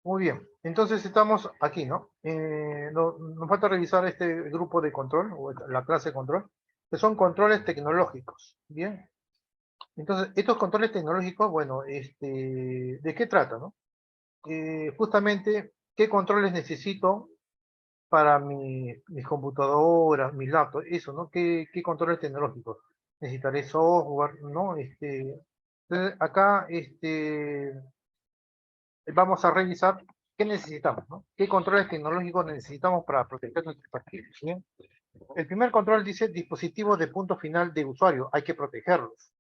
Muy bien, entonces estamos aquí, ¿no? Nos falta revisar este grupo de control, o la clase de control, que son controles tecnológicos, ¿bien? Entonces, estos controles tecnológicos, bueno, ¿de qué trata, no? Justamente, ¿qué controles necesito para mis computadoras, mis laptops? Eso, ¿no? ¿Qué controles tecnológicos? Necesitaré software, ¿no? Entonces, acá, vamos a revisar qué necesitamos, ¿no? ¿Qué controles tecnológicos necesitamos para proteger nuestros archivos? ¿Bien? El primer control dice dispositivos de punto final de usuario, hay que protegerlos.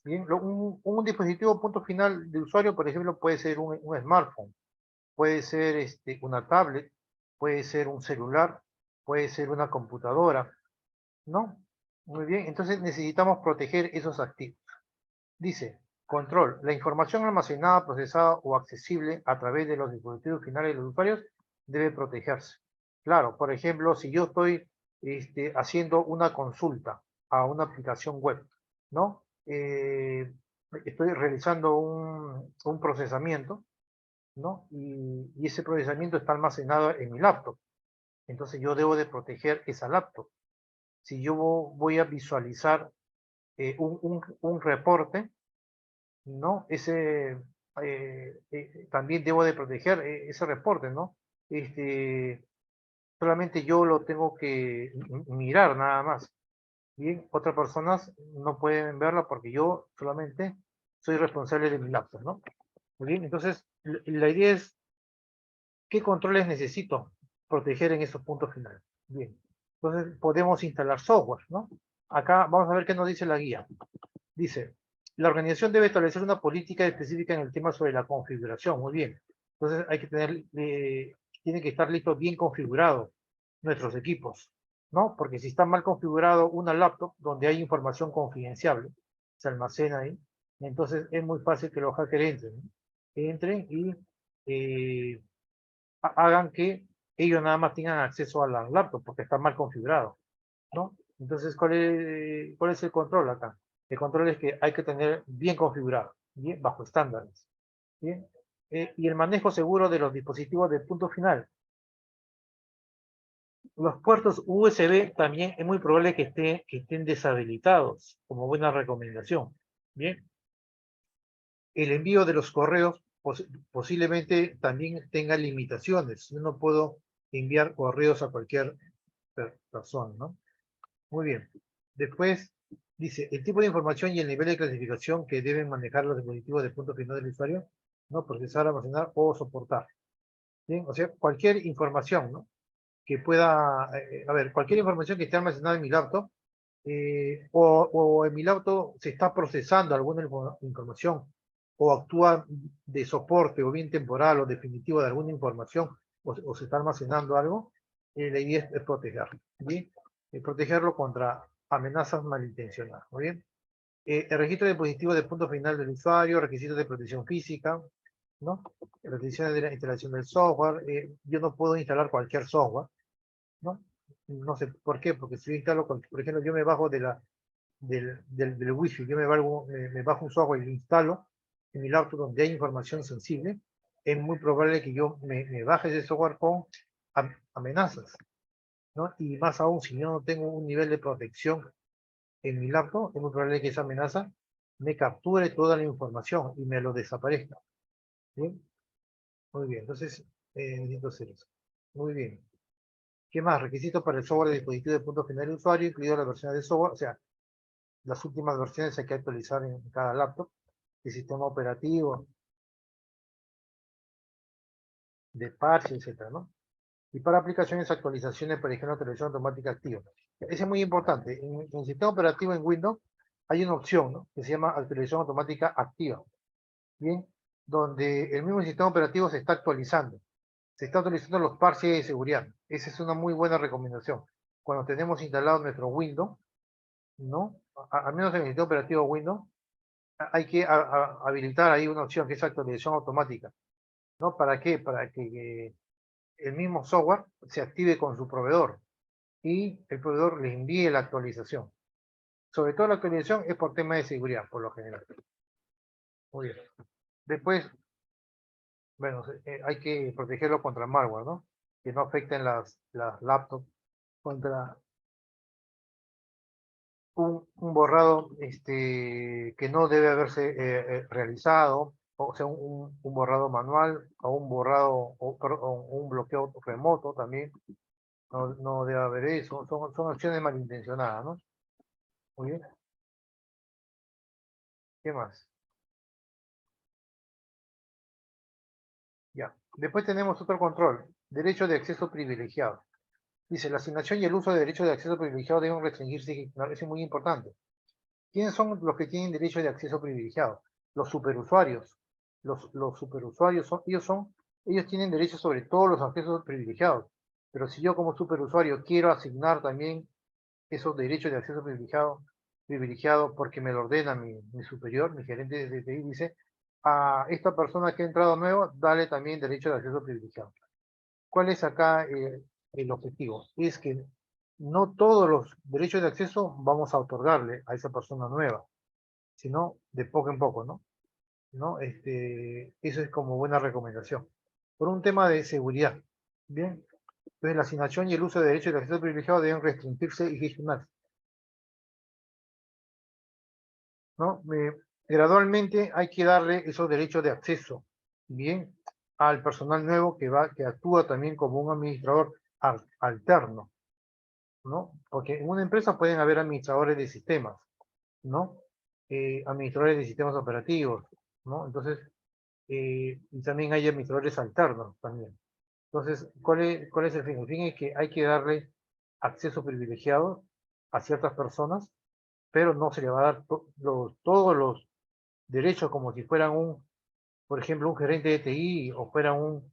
Bien, un dispositivo punto final de usuario, por ejemplo, puede ser un smartphone, puede ser una tablet, puede ser un celular, puede ser una computadora, ¿no? Muy bien, entonces necesitamos proteger esos activos. Dice, control. La información almacenada, procesada o accesible a través de los dispositivos finales de los usuarios debe protegerse. Claro, por ejemplo, si yo estoy haciendo una consulta a una aplicación web, ¿no? Estoy realizando un procesamiento, ¿no? Y ese procesamiento está almacenado en mi laptop. Entonces yo debo de proteger esa laptop. Si yo voy a visualizar un reporte, ¿no? También debo de proteger ese reporte, ¿no? Este, Solamente yo lo tengo que mirar nada más. Bien, otras personas no pueden verlo porque yo solamente soy responsable de mi laptop, ¿no? Muy bien, entonces la idea es qué controles necesito proteger en esos puntos finales. Bien, entonces podemos instalar software, ¿no? Acá vamos a ver qué nos dice la guía. Dice, la organización debe establecer una política específica en el tema sobre la configuración. Muy bien. Entonces hay que tiene que estar listo bien configurado nuestros equipos, ¿no? Porque si está mal configurado una laptop donde hay información confidencial, se almacena ahí, entonces es muy fácil que los hackers entren, ¿no? Entren y eh, hagan que ellos nada más tengan acceso a la laptop porque está mal configurado, ¿no? Entonces, ¿cuál es el control acá? El control es que hay que tener bien configurado, bien, bajo estándares, ¿bien? Y el manejo seguro de los dispositivos de punto final. Los puertos USB también es muy probable que estén deshabilitados, como buena recomendación, ¿bien? El envío de los correos posiblemente también tenga limitaciones. Yo no puedo enviar correos a cualquier persona, ¿no? Muy bien. Después dice, el tipo de información y el nivel de clasificación que deben manejar los dispositivos de punto final del usuario, ¿no? Procesar, almacenar o soportar. Bien, o sea, cualquier información, ¿no? Que pueda, a ver, cualquier información que esté almacenada en mi laptop, o en mi laptop se está procesando alguna información, o actúa de soporte, o bien temporal, o definitivo de alguna información, o se está almacenando algo, la idea es protegerlo, ¿bien? Protegerlo contra amenazas malintencionadas, ¿muy bien? El registro de dispositivos de punto final del usuario, requisitos de protección física, ¿no? Restricciones de la instalación del software. Yo no puedo instalar cualquier software, ¿no? No sé por qué, porque si yo instalo, por ejemplo, yo me bajo del wifi, yo me bajo un software y lo instalo en mi laptop donde hay información sensible, es muy probable que yo me baje ese software con amenazas, ¿no? Y más aún, si yo no tengo un nivel de protección en mi laptop, es muy probable que esa amenaza me capture toda la información y me lo desaparezca. ¿Bien? Muy bien, entonces necesito hacer eso. Muy bien. ¿Qué más? Requisitos para el software de dispositivo de punto final de usuario, incluido las versiones de software, o sea, las últimas versiones hay que actualizar en cada laptop, el sistema operativo, de parche, etcétera, ¿no? Y para aplicaciones, actualizaciones, por ejemplo, televisión automática activa. Ese es muy importante. En el sistema operativo en Windows hay una opción, ¿no? Que se llama actualización automática activa. Bien, donde el mismo sistema operativo se está actualizando. Se está actualizando los parches de seguridad. Esa es una muy buena recomendación. Cuando tenemos instalado nuestro Windows, ¿no? Al menos en el sistema operativo Windows, hay que habilitar ahí una opción que es actualización automática, ¿no? ¿Para qué? Para que el mismo software se active con su proveedor y el proveedor le envíe la actualización. Sobre todo la actualización es por tema de seguridad, por lo general. Muy bien. Después, bueno, hay que protegerlo contra malware, ¿no? Que no afecten las laptops contra un borrado que no debe haberse realizado, o sea, un borrado manual, o un borrado, o un bloqueo remoto también, no debe haber eso, son acciones malintencionadas, ¿no? Muy bien, ¿qué más? Ya, después tenemos otro control, derecho de acceso privilegiado. Dice, la asignación y el uso de derechos de acceso privilegiado deben restringirse, eso es muy importante. ¿Quiénes son los que tienen derecho de acceso privilegiado? Los superusuarios. Los superusuarios ellos tienen derecho sobre todos los accesos privilegiados. Pero si yo como superusuario quiero asignar también esos derechos de acceso privilegiado porque me lo ordena mi superior, mi gerente de TI, dice, a esta persona que ha entrado nuevo, dale también derecho de acceso privilegiado. ¿Cuál es acá el objetivo? Es que no todos los derechos de acceso vamos a otorgarle a esa persona nueva, sino de poco en poco, ¿no? Eso es como buena recomendación. Por un tema de seguridad, ¿bien? Entonces la asignación y el uso de derechos de acceso privilegiado deben restringirse y gestionarse, ¿no? Gradualmente hay que darle esos derechos de acceso, ¿bien? Al personal nuevo que actúa también como un administrador alterno, ¿no? Porque en una empresa pueden haber administradores de sistemas, ¿no? Administradores de sistemas operativos, ¿no? Entonces, y también hay administradores alternos también. Entonces, ¿cuál es el fin? El fin es que hay que darle acceso privilegiado a ciertas personas, pero no se le va a dar todos los derechos como si fueran por ejemplo, un gerente de TI o fuera un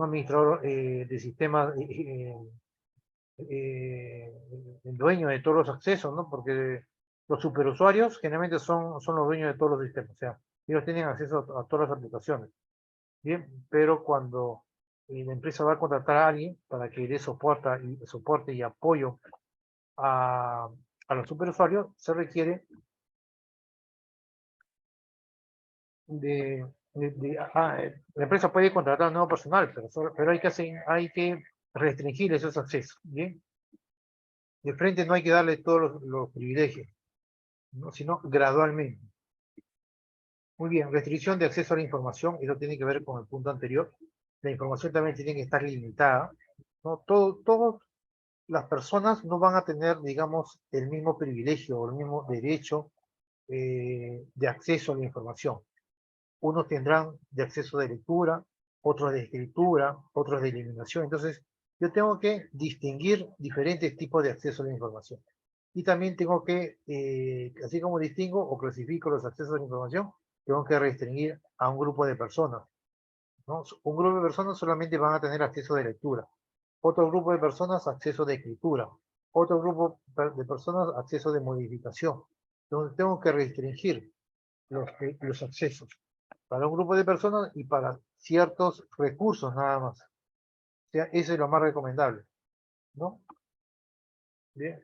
administrador de sistemas, el dueño de todos los accesos, ¿no? Porque los superusuarios generalmente son los dueños de todos los sistemas, o sea, ellos tienen acceso a todas las aplicaciones. Bien, pero cuando la empresa va a contratar a alguien para que dé soporte y apoyo a los superusuarios, se requiere la empresa puede contratar nuevo personal, pero hay que restringir esos accesos, ¿bien? De frente no hay que darle todos los privilegios, ¿no? Sino gradualmente. Muy bien, restricción de acceso a la información, eso tiene que ver con el punto anterior. La información también tiene que estar limitada, ¿no? Todas las personas no van a tener, digamos, el mismo privilegio o el mismo derecho de acceso a la información. Unos tendrán de acceso de lectura, otros de escritura, otros de eliminación. Entonces, yo tengo que distinguir diferentes tipos de acceso a la información. Y también tengo que, así como distingo o clasifico los accesos a la información, tengo que restringir a un grupo de personas, ¿no? Un grupo de personas solamente van a tener acceso de lectura, otro grupo de personas acceso de escritura, otro grupo de personas acceso de modificación. Entonces tengo que restringir los accesos para un grupo de personas y para ciertos recursos nada más. O sea, eso es lo más recomendable, ¿no? Bien,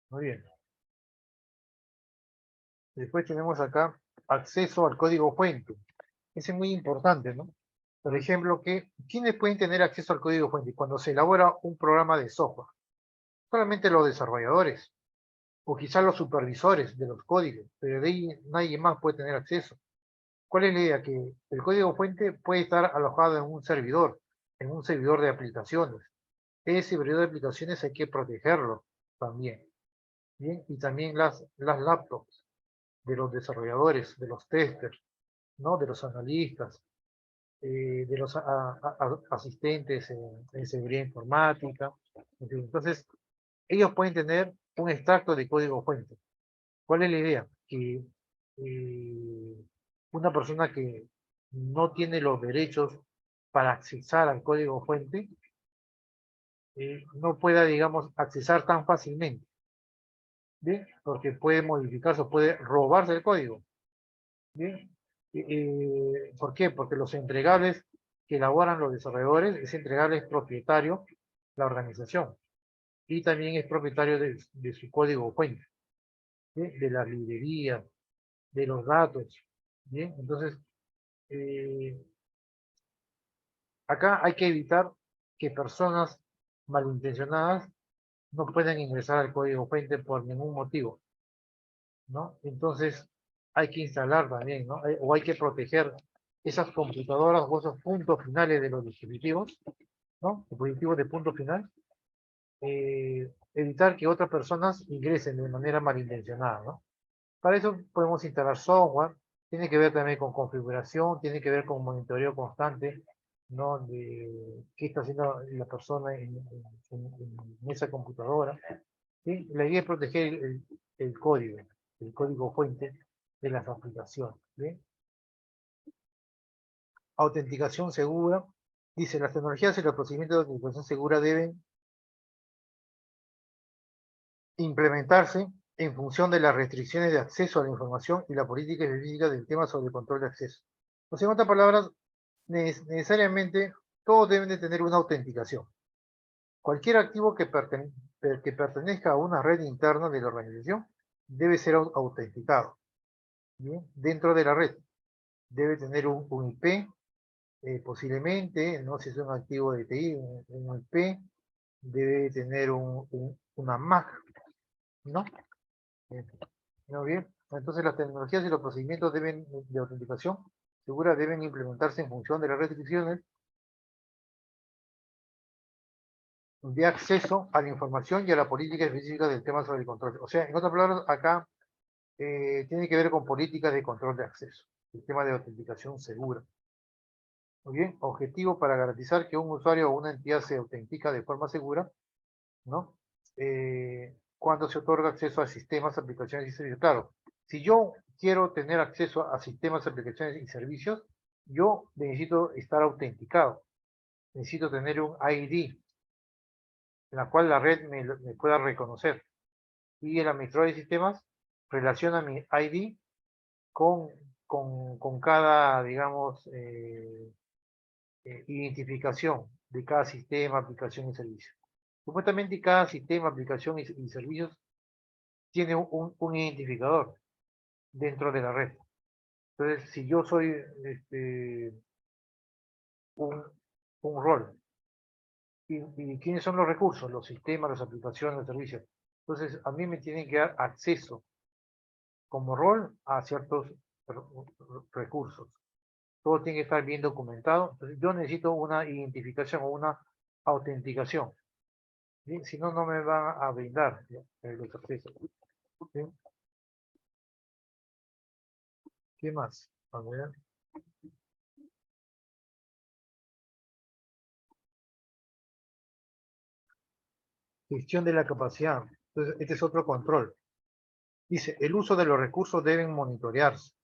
muy bien. Después tenemos acá acceso al código fuente. Ese es muy importante, ¿no? Por ejemplo, ¿quiénes pueden tener acceso al código fuente cuando se elabora un programa de software? Solamente los desarrolladores, o quizás los supervisores de los códigos, pero de ahí nadie más puede tener acceso. ¿Cuál es la idea? Que el código fuente puede estar alojado en un servidor de aplicaciones. Ese servidor de aplicaciones hay que protegerlo también. Bien, y también las laptops de los desarrolladores, de los testers, ¿no? De los analistas, de los asistentes en seguridad informática. En fin, entonces, ellos pueden tener un extracto de código fuente. ¿Cuál es la idea? Que una persona que no tiene los derechos para accesar al código fuente no pueda, digamos, accesar tan fácilmente, ¿bien? Porque puede modificarse o puede robarse el código, ¿bien? ¿Por qué? Porque los entregables que elaboran los desarrolladores, ese entregable es propietario de la organización y también es propietario de su código fuente. ¿bien? De las librerías, de los datos. Bien, entonces, eh, acá hay que evitar que personas malintencionadas no puedan ingresar al código fuente por ningún motivo, ¿no? Entonces, hay que instalar también, ¿no? O hay que proteger esas computadoras o esos puntos finales de los dispositivos, ¿no? Dispositivos de punto final, evitar que otras personas ingresen de manera malintencionada, ¿no? Para eso podemos instalar software, tiene que ver también con configuración, tiene que ver con monitoreo constante, ¿no? De qué está haciendo la persona en esa computadora. ¿Sí? La idea es proteger el código fuente de las aplicaciones. ¿Bien? Autenticación segura. Dice, las tecnologías y los procedimientos de autenticación segura deben implementarse en función de las restricciones de acceso a la información y la política específica del tema sobre el control de acceso. O sea, en otras palabras, necesariamente todos deben de tener una autenticación. Cualquier activo que pertenezca a una red interna de la organización debe ser autenticado. ¿Bien? Dentro de la red debe tener un IP, posiblemente, no sé si es un activo de TI, un IP, debe tener una MAC, ¿no? ¿No bien? Entonces las tecnologías y los procedimientos de autenticación segura deben implementarse en función de las restricciones de acceso a la información y a la política específica del tema sobre el control. O sea, en otras palabras, acá tiene que ver con políticas de control de acceso, el tema de autenticación segura. Muy bien, objetivo para garantizar que un usuario o una entidad se autentica de forma segura, ¿no? Cuando se otorga acceso a sistemas, aplicaciones y servicios. Claro, si yo quiero tener acceso a sistemas, aplicaciones y servicios, yo necesito estar autenticado. Necesito tener un ID en la cual la red me pueda reconocer. Y el administrador de sistemas relaciona mi ID con cada, digamos, identificación de cada sistema, aplicación y servicio. Supuestamente cada sistema, aplicación y servicios tiene un identificador dentro de la red. Entonces, si yo soy un, un rol, ¿y quiénes son los recursos? Los sistemas, las aplicaciones, los servicios. Entonces, a mí me tienen que dar acceso como rol a ciertos recursos. Todo tiene que estar bien documentado. Entonces, yo necesito una identificación o una autenticación. ¿Sí? Si no, no me van a brindar los accesos. ¿Sí? ¿Qué más? A ver. Gestión de la capacidad. Entonces, este es otro control. Dice, el uso de los recursos deben monitorearse.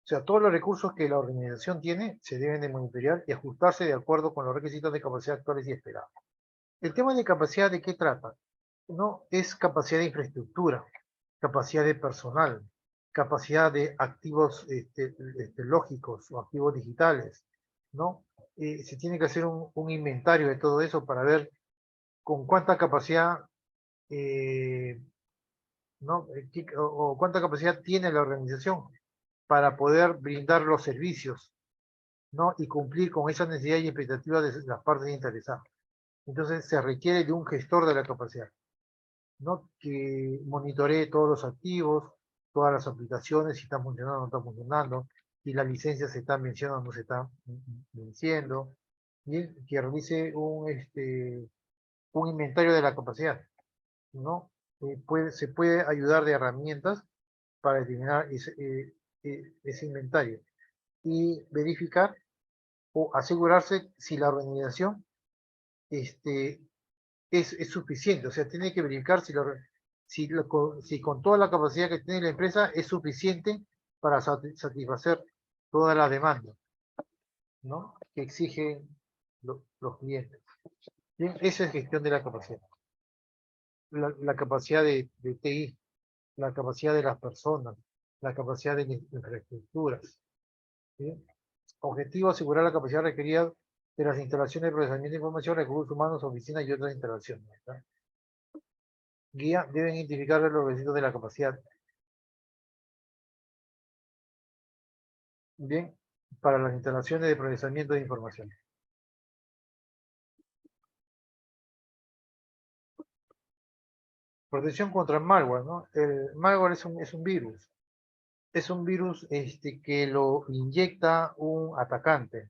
O sea, todos los recursos que la organización tiene se deben de monitorear y ajustarse de acuerdo con los requisitos de capacidad actuales y esperados. El tema de capacidad, ¿de qué trata? No es capacidad de infraestructura, capacidad de personal, capacidad de activos lógicos o activos digitales, ¿no? Se tiene que hacer un inventario de todo eso para ver con cuánta capacidad, ¿no? O cuánta capacidad tiene la organización para poder brindar los servicios, ¿no? Y cumplir con esas necesidades y expectativas de las partes interesadas. Entonces se requiere de un gestor de la capacidad, ¿no? Que monitoree todos los activos, todas las aplicaciones, si están funcionando o no están funcionando, si las licencias se están venciendo o no se están venciendo, y que realice un inventario de la capacidad, ¿no? Se puede ayudar de herramientas para determinar ese inventario y verificar o asegurarse si la organización este, es suficiente. O sea, tiene que verificar si con toda la capacidad que tiene la empresa es suficiente para satisfacer toda la demanda, ¿no? Que exigen los clientes. Bien, esa es gestión de la capacidad. La capacidad de TI, la capacidad de las personas, la capacidad de las infraestructuras. ¿Bien? Objetivo, asegurar la capacidad requerida de las instalaciones de procesamiento de información, recursos humanos, oficinas y otras instalaciones. ¿Verdad? guía deben identificar los requisitos de la capacidad. Bien, para las instalaciones de procesamiento de información. Protección contra el malware, ¿no? El malware es un virus. Es un virus que lo inyecta un atacante,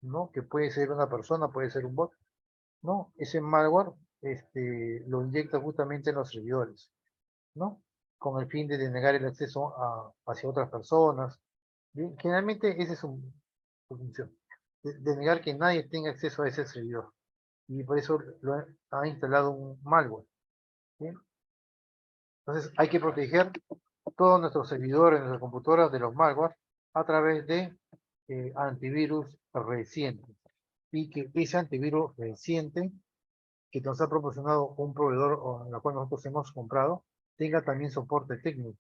¿no? Que puede ser una persona, puede ser un bot, ¿no? Ese malware lo inyecta justamente en los servidores, ¿no? Con el fin de denegar el acceso hacia otras personas. Bien, generalmente esa es su función, denegar que nadie tenga acceso a ese servidor. Y por eso ha instalado un malware. ¿Bien? Entonces hay que proteger todos nuestros servidores, nuestras computadoras de los malware a través de antivirus recientes. Y que ese antivirus reciente que nos ha proporcionado un proveedor o en la cual nosotros hemos comprado, tenga también soporte técnico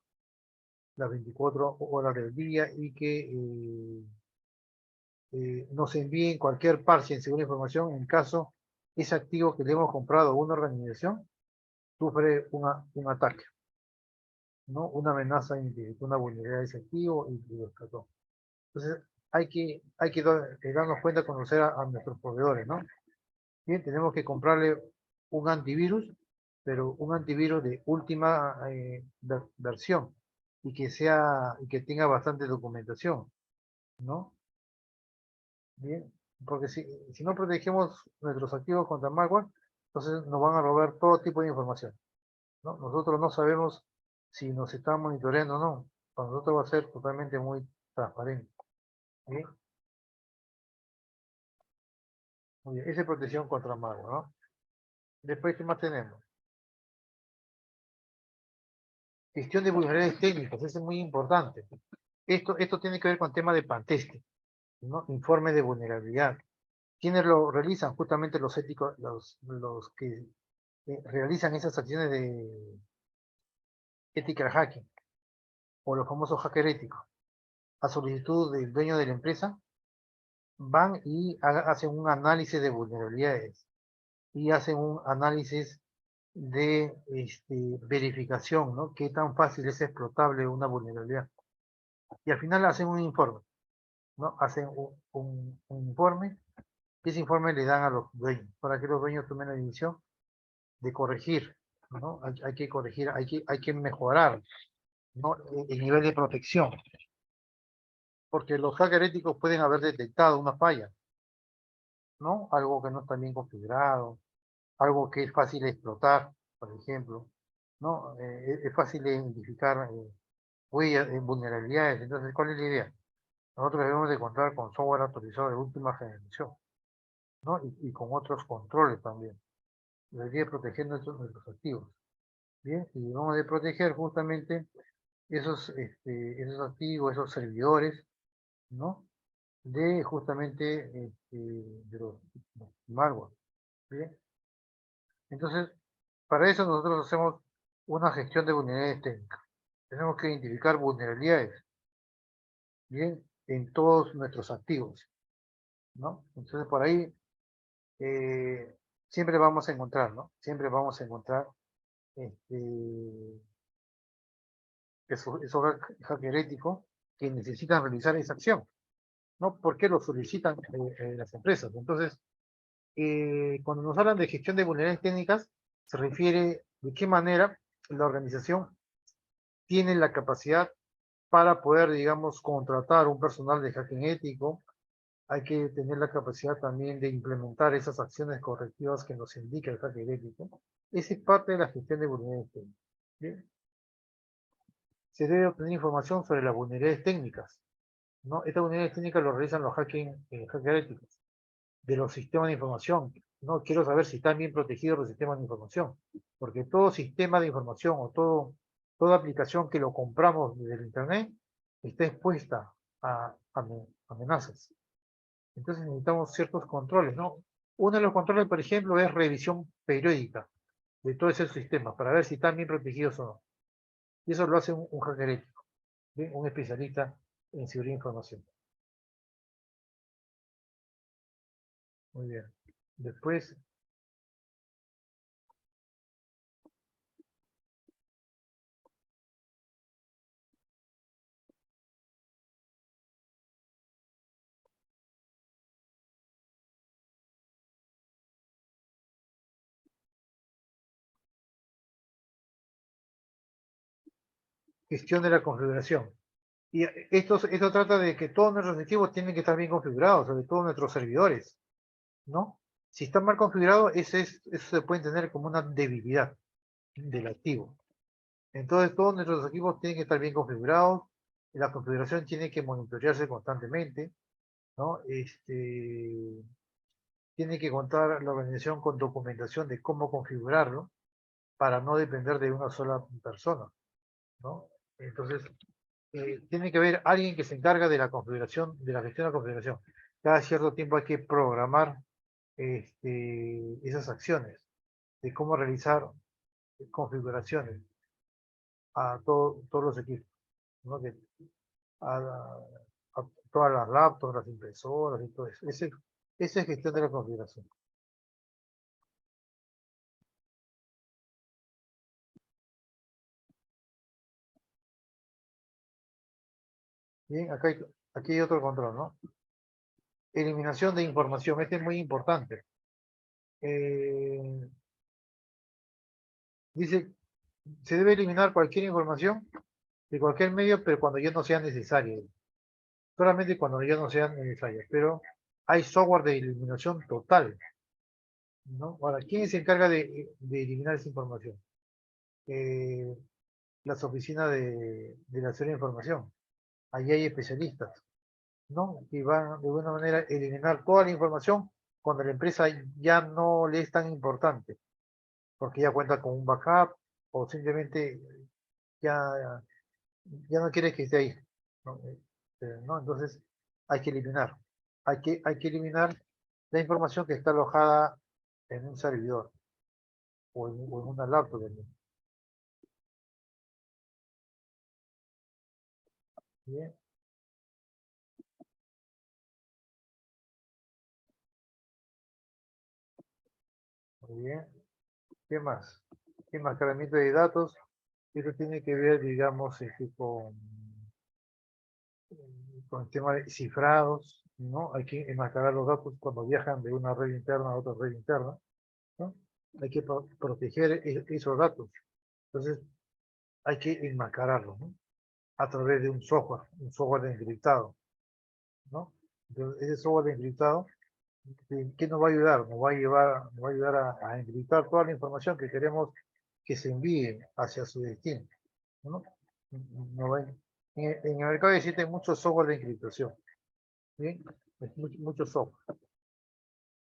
las 24 horas del día y que nos envíen cualquier parche en según información en caso ese activo que le hemos comprado a una organización sufre un ataque, ¿no? Una amenaza, una vulnerabilidad de ese activo y lo trató. Entonces, hay que darnos cuenta, conocer a nuestros proveedores, ¿no? Bien, tenemos que comprarle un antivirus, pero un antivirus de última versión y que tenga bastante documentación, ¿no? Bien, porque si no protegemos nuestros activos contra malware, entonces nos van a robar todo tipo de información, ¿no? Nosotros no sabemos si nos están monitoreando o no. Para nosotros va a ser totalmente muy transparente. Bien, muy bien. Esa es protección contra malware, ¿no? Después, ¿qué más tenemos? Gestión de vulnerabilidades técnicas, eso es muy importante. Esto tiene que ver con tema de pentesting, ¿no? Informe de vulnerabilidad. ¿Quiénes lo realizan? Justamente los éticos, los que realizan esas acciones de ethical hacking, o los famosos hacker éticos. A solicitud del dueño de la empresa, van y hacen un análisis de vulnerabilidades y hacen un análisis de verificación, ¿no? Qué tan fácil es explotable una vulnerabilidad. Y al final hacen un informe, ¿no? Hacen un informe y ese informe le dan a los dueños para que los dueños tomen la decisión de corregir, ¿no? Hay que corregir, hay que mejorar, ¿no? El nivel de protección, porque los hackers éticos pueden haber detectado una falla, ¿no? Algo que no está bien configurado, algo que es fácil de explotar, por ejemplo, ¿no? Es fácil de identificar huellas, vulnerabilidades. Entonces, ¿cuál es la idea? Nosotros debemos de contar con software autorizado de última generación, ¿no? Y con otros controles también. La idea es proteger nuestros activos, ¿bien? Y debemos de proteger justamente esos activos, esos servidores, ¿no? De justamente de los malware, ¿bien? Entonces, para eso nosotros hacemos una gestión de vulnerabilidades técnicas. Tenemos que identificar vulnerabilidades, ¿bien? En todos nuestros activos, ¿no? Entonces, por ahí siempre vamos a encontrar, ¿no? Siempre vamos a encontrar esos hackers éticos que necesitan realizar esa acción, ¿no? Porque lo solicitan las empresas. Entonces, cuando nos hablan de gestión de vulnerabilidades técnicas, se refiere de qué manera la organización tiene la capacidad para poder, digamos, contratar un personal de hacking ético. Hay que tener la capacidad también de implementar esas acciones correctivas que nos indica el hacker ético. Esa es parte de la gestión de vulnerabilidades técnicas. ¿Bien? Se debe obtener información sobre las vulnerabilidades técnicas, ¿no? Estas vulnerabilidades técnicas lo realizan los hacker éticos de los sistemas de información. No quiero saber si están bien protegidos los sistemas de información, porque todo sistema de información o toda aplicación que lo compramos desde el Internet está expuesta a amenazas. Entonces necesitamos ciertos controles, ¿no? Uno de los controles, por ejemplo, es revisión periódica de todos esos sistemas para ver si están bien protegidos o no. Y eso lo hace un hacker ético, ¿sí? Un especialista en seguridad de información. Muy bien. Después, gestión de la configuración. Y esto trata de que todos nuestros equipos tienen que estar bien configurados, sobre todo nuestros servidores, ¿no? Si están mal configurados, eso se puede entender como una debilidad del activo. Entonces, todos nuestros equipos tienen que estar bien configurados, la configuración tiene que monitorearse constantemente, ¿no? Tiene que contar la organización con documentación de cómo configurarlo para no depender de una sola persona, ¿no? Entonces, tiene que haber alguien que se encarga de la configuración, de la gestión de la configuración. Cada cierto tiempo hay que programar esas acciones de cómo realizar configuraciones a todos los equipos, ¿no? A, a todas las laptops, las impresoras y todo eso. Esa es gestión de la configuración. Bien, aquí hay otro control, ¿no? Eliminación de información, este es muy importante. Dice, se debe eliminar cualquier información de cualquier medio, pero cuando ya no sea necesario. Solamente cuando ya no sea necesario. Pero hay software de eliminación total, ¿no? Ahora, ¿quién se encarga de eliminar esa información? Eh, las oficinas de la serie de información. Allí hay especialistas, ¿no? Que van de alguna manera a eliminar toda la información cuando la empresa ya no le es tan importante, porque ya cuenta con un backup o simplemente ya, ya no quiere que esté ahí, ¿no? ¿No? Entonces hay que eliminar. Hay que eliminar la información que está alojada en un servidor o en una laptop. Bien, muy bien. ¿Qué más? Enmascaramiento de datos. Esto tiene que ver, digamos, con el tema de cifrados, ¿no? Hay que enmascarar los datos cuando viajan de una red interna a otra red interna, ¿no? Hay que proteger esos datos. Entonces, hay que enmascararlos, ¿no? A través de un software de encriptado, ¿no? Entonces, ese software de encriptado, ¿qué nos va a ayudar? Nos va a ayudar a encriptar toda la información que queremos que se envíe hacia su destino, ¿no? No va en el mercado existen muchos software de encriptación, ¿bien? Mucho software.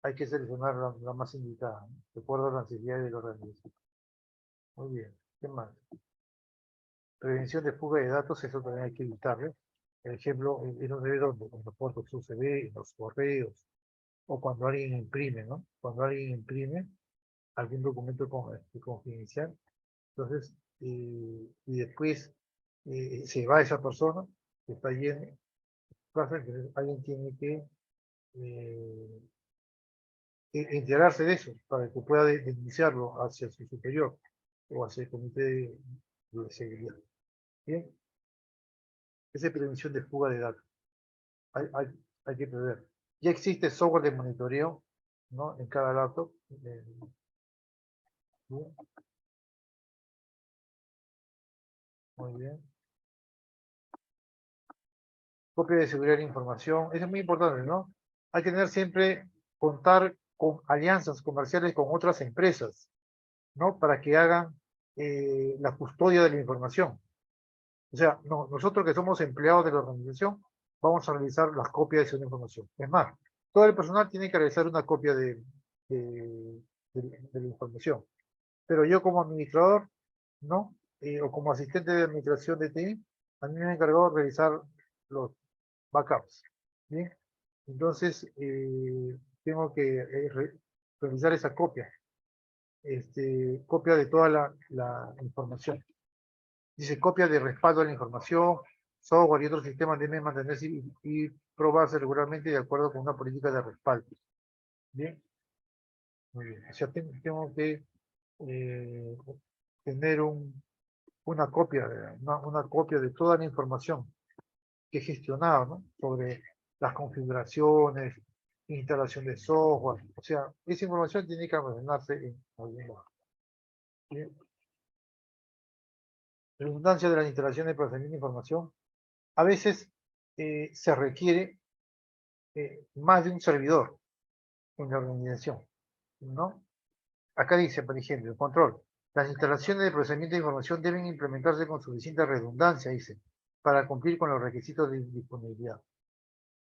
Hay que seleccionar la más indicada, ¿no? De acuerdo a las necesidades del organismo. Muy bien. ¿Qué más? Prevención de fuga de datos, eso también hay que evitarlo. Por ejemplo, en los dedos, en los puertos USB, en los correos, o cuando alguien imprime, ¿no? Cuando alguien imprime algún documento confidencial, entonces, y después se va esa persona, que está lleno, pasa que alguien tiene que eh, enterarse de eso para que pueda denunciarlo hacia su superior o hacia el comité de seguridad. Bien, esa es prevención de fuga de datos. Hay, hay, hay que prever. Ya existe software de monitoreo, ¿no? En cada laptop. Bien, muy bien. Copia de seguridad de información. Eso es muy importante, ¿no? Hay que tener siempre, contar con alianzas comerciales con otras empresas, ¿no? Para que hagan la custodia de la información. O sea, nosotros que somos empleados de la organización, vamos a realizar las copias de esa información. Es más, todo el personal tiene que realizar una copia de la información. Pero yo como administrador, ¿no? O como asistente de administración de TI, a mí me han encargado de realizar los backups. ¿Bien? Entonces, tengo que realizar esa copia, copia de toda la información. Dice copia de respaldo de la información, software y otros sistemas deben mantenerse y probarse regularmente de acuerdo con una política de respaldo. Bien, muy bien. O sea, tengo que eh, tener una copia de toda la información que he gestionado, ¿no? Sobre las configuraciones, instalación de software. O sea, esa información tiene que almacenarse en algún lugar. Bien. redundancia de las instalaciones de procesamiento de información. A veces se requiere más de un servidor en la organización, ¿no? Acá dice, por ejemplo, el control. Las instalaciones de procesamiento de información deben implementarse con suficiente redundancia, dice, para cumplir con los requisitos de disponibilidad,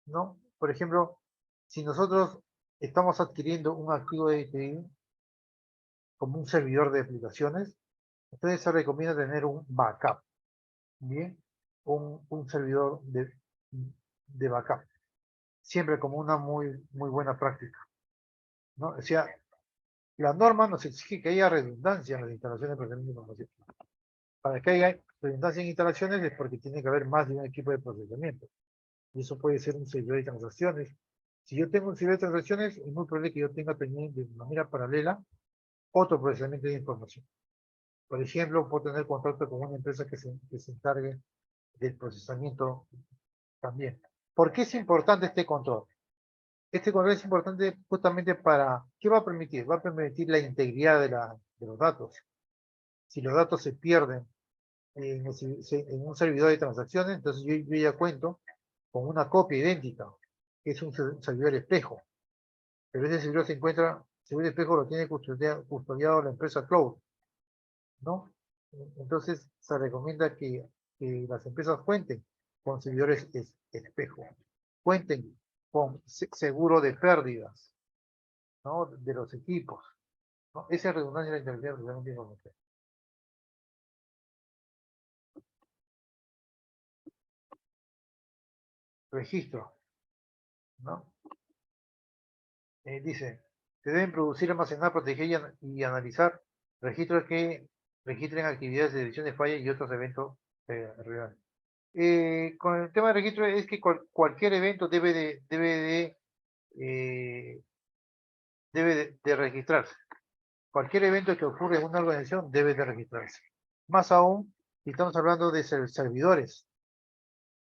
¿no? Por ejemplo, si nosotros estamos adquiriendo un activo de TI como un servidor de aplicaciones, entonces se recomienda tener un backup, ¿bien? Un servidor de backup, siempre como una muy buena práctica, ¿no? O sea, la norma nos exige que haya redundancia en las instalaciones de procesamiento de información. Para que haya redundancia en instalaciones es porque tiene que haber más de un equipo de procesamiento. Y eso puede ser un servidor de transacciones. Si yo tengo un servidor de transacciones, es muy probable que yo tenga también de manera paralela otro procesamiento de información. Por ejemplo, puedo tener contacto con una empresa que se encargue del procesamiento también. ¿Por qué es importante este control? Este control es importante justamente para, ¿qué va a permitir? Va a permitir la integridad de los datos. Si los datos se pierden en un servidor de transacciones, entonces yo ya cuento con una copia idéntica, que es un servidor espejo. Pero ese servidor se encuentra, el servidor espejo lo tiene custodiado la empresa Cloud, ¿no? Entonces se recomienda que las empresas cuenten con servidores espejo, cuenten con seguro de pérdidas, ¿no? De los equipos, ¿no? Esa redundancia de la integridad realmente es importante. Registro, ¿no? Dice, se deben producir, almacenar, proteger y analizar registros que registren actividades de detección de falla y otros eventos reales. Con el tema de registro es que cualquier evento eh, de registrarse. Cualquier evento que ocurra en una organización debe de registrarse. Más aún, si estamos hablando de servidores,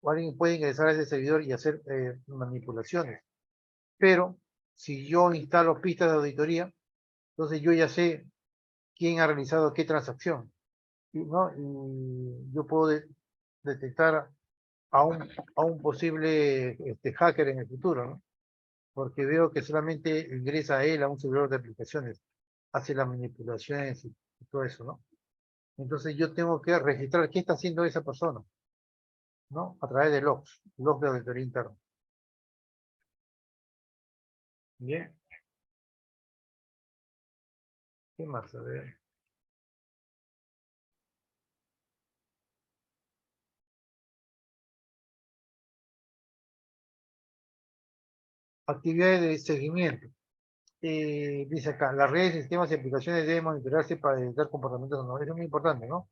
o alguien puede ingresar a ese servidor y hacer manipulaciones. Pero si yo instalo pistas de auditoría, entonces yo ya sé quién ha realizado qué transacción, ¿no? Y yo puedo detectar a un posible hacker en el futuro, ¿no? Porque veo que solamente ingresa él a un servidor de aplicaciones, hace las manipulaciones y todo eso, ¿no? Entonces yo tengo que registrar qué está haciendo esa persona, ¿no? A través de logs de auditoría interna. Bien. ¿Qué más? A ver. Actividades de seguimiento. Dice acá, las redes, sistemas y aplicaciones deben monitorearse para detectar comportamientos anormales. Eso es muy importante, ¿no?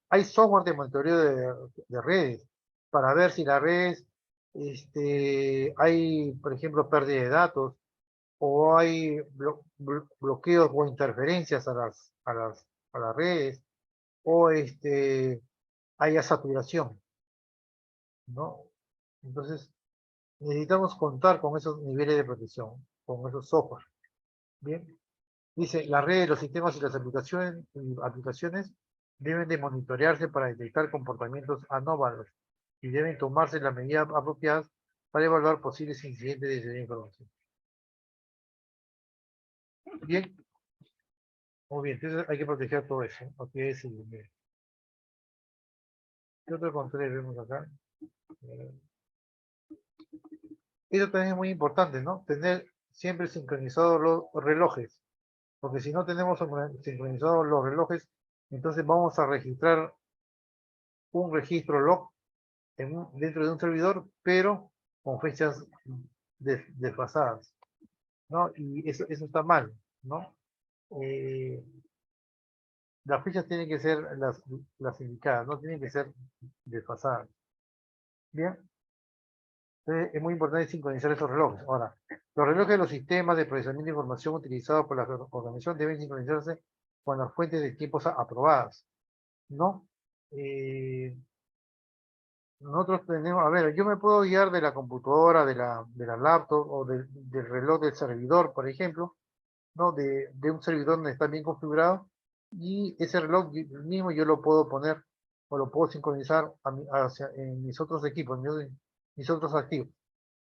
Hay software de monitoreo de redes para ver si las redes, hay, por ejemplo, pérdida de datos o hay bloqueos o interferencias a las redes o haya saturación, ¿no? Entonces, necesitamos contar con esos niveles de protección, con esos software. Bien. Dice, las redes, los sistemas y las aplicaciones deben de monitorearse para detectar comportamientos anómalos y deben tomarse las medidas apropiadas para evaluar posibles incidentes de esa información. Bien, muy bien, entonces hay que proteger todo eso. Ok, ¿qué otro control vemos acá? Eso también es muy importante, ¿no? Tener siempre sincronizados los relojes, porque si no tenemos sincronizados los relojes, entonces vamos a registrar un registro log dentro de un servidor, pero con fechas desfasadas, ¿no? Y eso está mal, ¿no? Eh, las fechas tienen que ser las indicadas, no tienen que ser desfasadas. Bien, entonces es muy importante sincronizar esos relojes. Ahora, los relojes de los sistemas de procesamiento de información utilizados por la organización deben sincronizarse con las fuentes de tiempos aprobadas, ¿no? Nosotros tenemos, a ver, yo me puedo guiar de la computadora, de la laptop o del reloj del servidor, por ejemplo, ¿no? De un servidor donde está bien configurado Y ese reloj mismo yo lo puedo poner o lo puedo sincronizar en mis otros equipos, mis otros activos,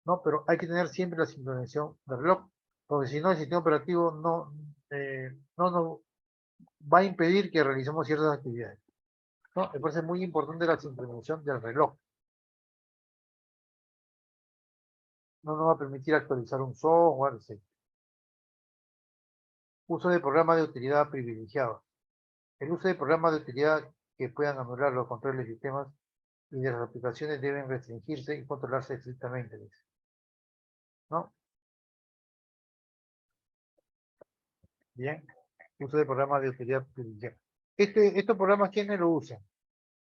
¿no? Pero hay que tener siempre la sincronización del reloj, porque si no el sistema operativo no va a impedir que realicemos ciertas actividades, ¿no? Me parece muy importante la sincronización del reloj. No nos va a permitir actualizar un software, etc. Uso de programas de utilidad privilegiados. El uso de programas de utilidad que puedan anular los controles de sistemas y de las aplicaciones deben restringirse y controlarse estrictamente, ¿no? Bien, uso de programas de utilidad privilegiada. Estos programas, ¿quiénes lo usan?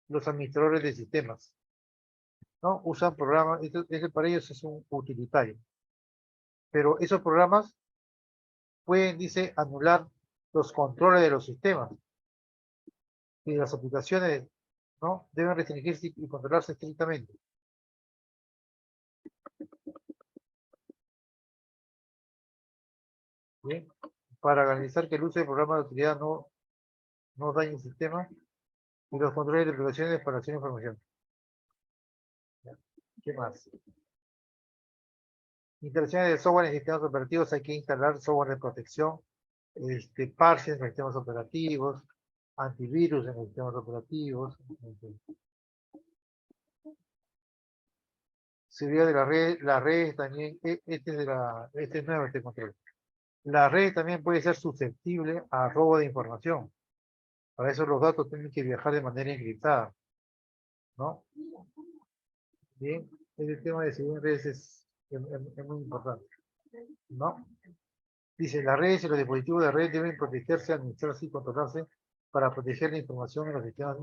Los administradores de sistemas, ¿no? Usan programas, para ellos es un utilitario. Pero esos programas pueden, dice, anular los controles de los sistemas y las aplicaciones, ¿no? Deben restringirse y controlarse estrictamente. Bien, para garantizar que el uso de programas de utilidad no dañe el sistema y los controles de aplicaciones para hacer información. ¿Qué más? Instalaciones de software en sistemas operativos, hay que instalar software de protección, parches en los sistemas operativos, antivirus en los sistemas operativos, seguridad de las redes también, este es nuevo este control. La red también puede ser susceptible a robo de información. Para eso los datos tienen que viajar de manera encriptada, ¿no? Bien, el tema de seguridad en redes es muy importante, ¿no? Dice, las redes y los dispositivos de red deben protegerse, administrarse y controlarse para proteger la información en los sistemas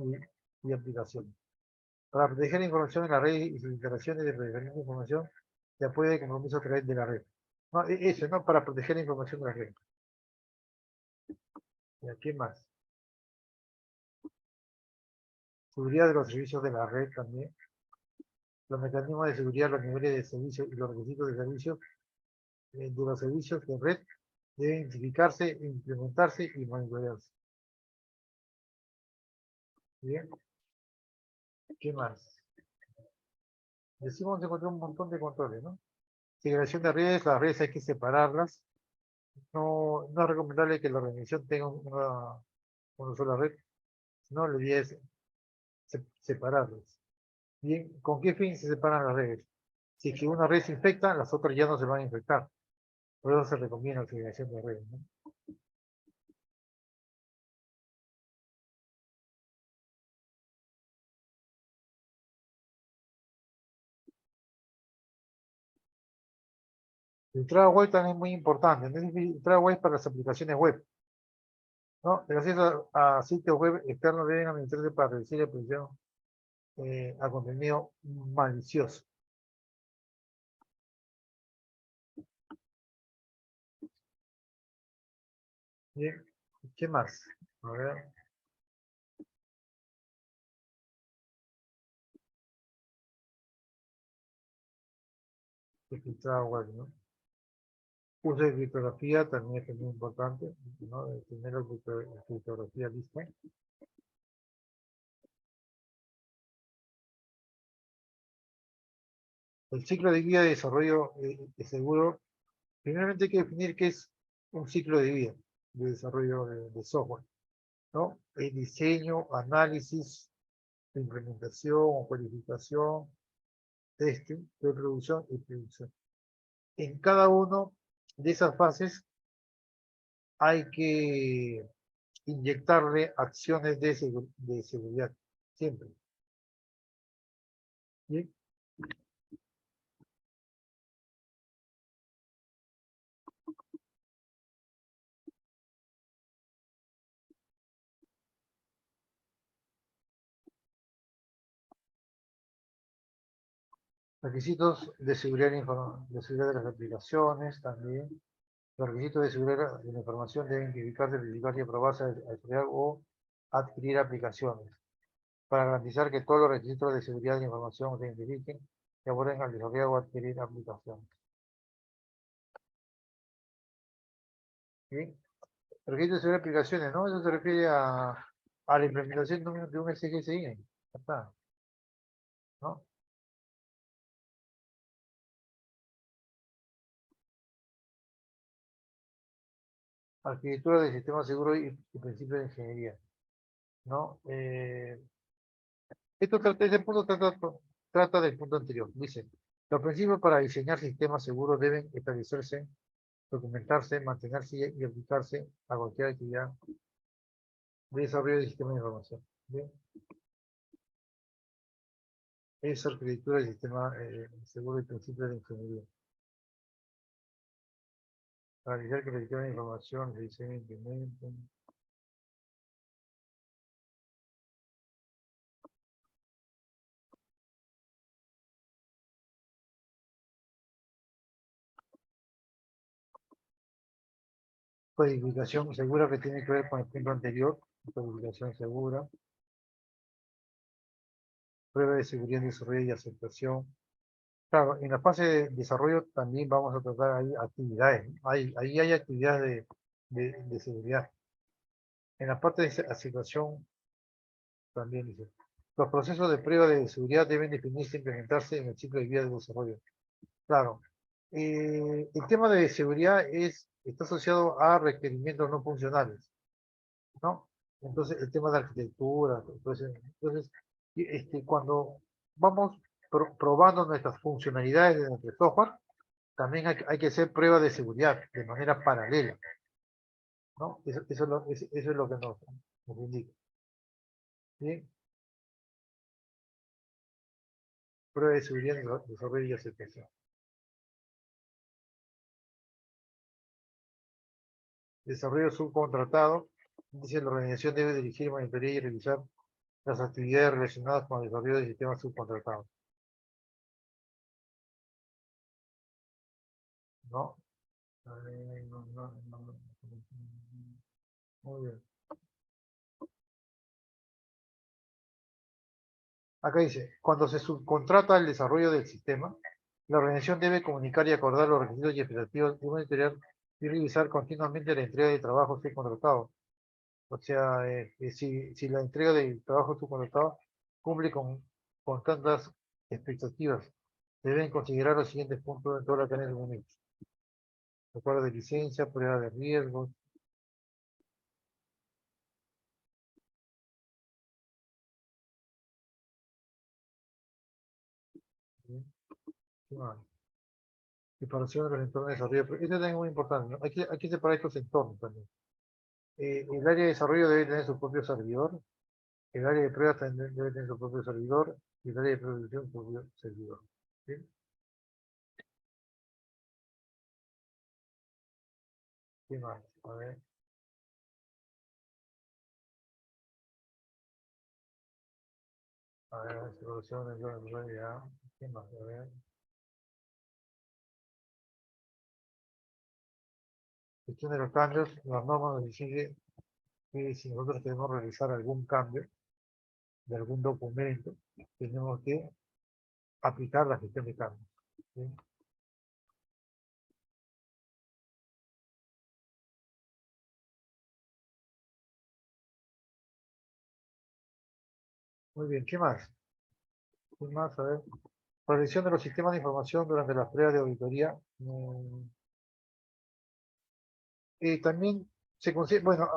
y aplicaciones. Para proteger la información en la red y sus interacciones de procesamiento de información, se apoya el compromiso a través de la red. No, eso, ¿no? Para proteger la información de la red. ¿Qué más? Seguridad de los servicios de la red también. Los mecanismos de seguridad, los niveles de servicio y los requisitos de servicio de los servicios de red deben identificarse, implementarse y monitorearse. Bien, ¿qué más? Decimos encontrar un montón de controles, ¿no? Segregación de redes, las redes hay que separarlas. No es recomendable que la organización tenga una sola red, sino la idea es separarlas. Bien, ¿con qué fin se separan las redes? Si es que una red se infecta, las otras ya no se van a infectar. Por eso se recomienda la segregación de redes, ¿no? El entrada web también es muy importante. ¿No? El entrada web para las aplicaciones web, ¿no? El acceso a sitios web externos deben administrarse para reducir la exposición a contenido malicioso. Bien, ¿qué más? A ver. Entrada web, ¿no? Uso de criptografía también es muy importante, ¿no? Tener la criptografía lista. El ciclo de vida de desarrollo seguro. Primeramente hay que definir qué es un ciclo de vida de desarrollo de software, ¿no? El diseño, análisis, implementación o cualificación, testing, preproducción y producción. En cada uno de esas fases hay que inyectarle acciones de seguridad, siempre. ¿Bien? Requisitos de seguridad, de seguridad de las aplicaciones también. Los requisitos de seguridad de la información deben identificarse, verificarse y aprobarse al crear o adquirir aplicaciones. Para garantizar que todos los requisitos de seguridad de la información se identifiquen y aborden al desarrollar o adquirir aplicaciones. ¿Sí? Registro de seguridad de aplicaciones, ¿no? Eso se refiere a la implementación de un SGSI. Ya está, ¿no? Arquitectura del sistema seguro y principios de ingeniería, ¿no? Este punto trata del punto anterior. Dice, los principios para diseñar sistemas seguros deben establecerse, documentarse, mantenerse y aplicarse a cualquier actividad de desarrollo de sistemas de información. Bien, es arquitectura del sistema seguro y principios de ingeniería. Realizar que el sistema de información se diseñe, implemente. Codificación segura que tiene que ver con el punto anterior. Codificación segura. Prueba de seguridad, desarrollo y aceptación. Claro, en la fase de desarrollo también vamos a tratar ahí actividades, ¿no? Ahí hay actividades de seguridad. En la parte de aceptación también dice, los procesos de prueba de seguridad deben definirse e implementarse en el ciclo de vida del desarrollo. Claro, el tema de seguridad está asociado a requerimientos no funcionales, ¿no? Entonces, el tema de arquitectura, entonces cuando vamos probando nuestras funcionalidades de nuestro software, también hay que hacer pruebas de seguridad de manera paralela, ¿no? Eso es lo que nos indica. ¿Bien? Prueba de seguridad, desarrollo y aceptación. Desarrollo subcontratado. Dice la organización debe dirigir, monitorear y realizar las actividades relacionadas con el desarrollo de sistemas subcontratados. ¿No? Muy bien. Acá dice, cuando se subcontrata el desarrollo del sistema, la organización debe comunicar y acordar los requisitos y expectativas y monitorear y revisar continuamente la entrega de trabajo subcontratado. O sea, si la entrega del trabajo subcontratado cumple con tantas expectativas, deben considerar los siguientes puntos en toda la cadena de suministro. Acuerdo de licencia, prueba de riesgos. ¿Sí? ¿Qué más? Separación de los entornos de desarrollo. Esto también es muy importante, ¿no? Hay que separar estos entornos también. El área de desarrollo debe tener su propio servidor. El área de pruebas también debe tener su propio servidor. Y el área de producción su propio servidor. ¿Sí? ¿Qué más? A ver, solución de ya. ¿Qué más? A ver. Gestión de los cambios, las normas nos dicen que si nosotros queremos realizar algún cambio de algún documento, tenemos que aplicar la gestión de cambios. ¿Sí? Muy bien, ¿qué más? ¿Qué más? A ver. Revisión de los sistemas de información durante las pruebas de auditoría. También se considera, bueno,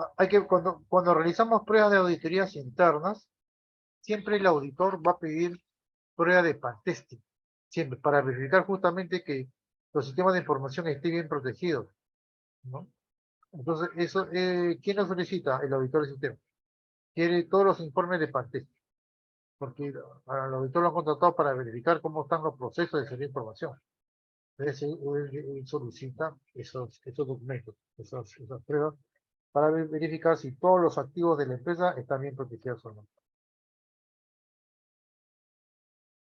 cuando realizamos pruebas de auditorías internas, siempre el auditor va a pedir prueba de pentesting, siempre, para verificar justamente que los sistemas de información estén bien protegidos, ¿no? Entonces, ¿quién lo solicita? El auditor del sistema. Quiere todos los informes de pentesting, porque al auditor lo han contratado para verificar cómo están los procesos de servir información. Entonces, él solicita esos documentos, esas pruebas, para verificar si todos los activos de la empresa están bien protegidos o no.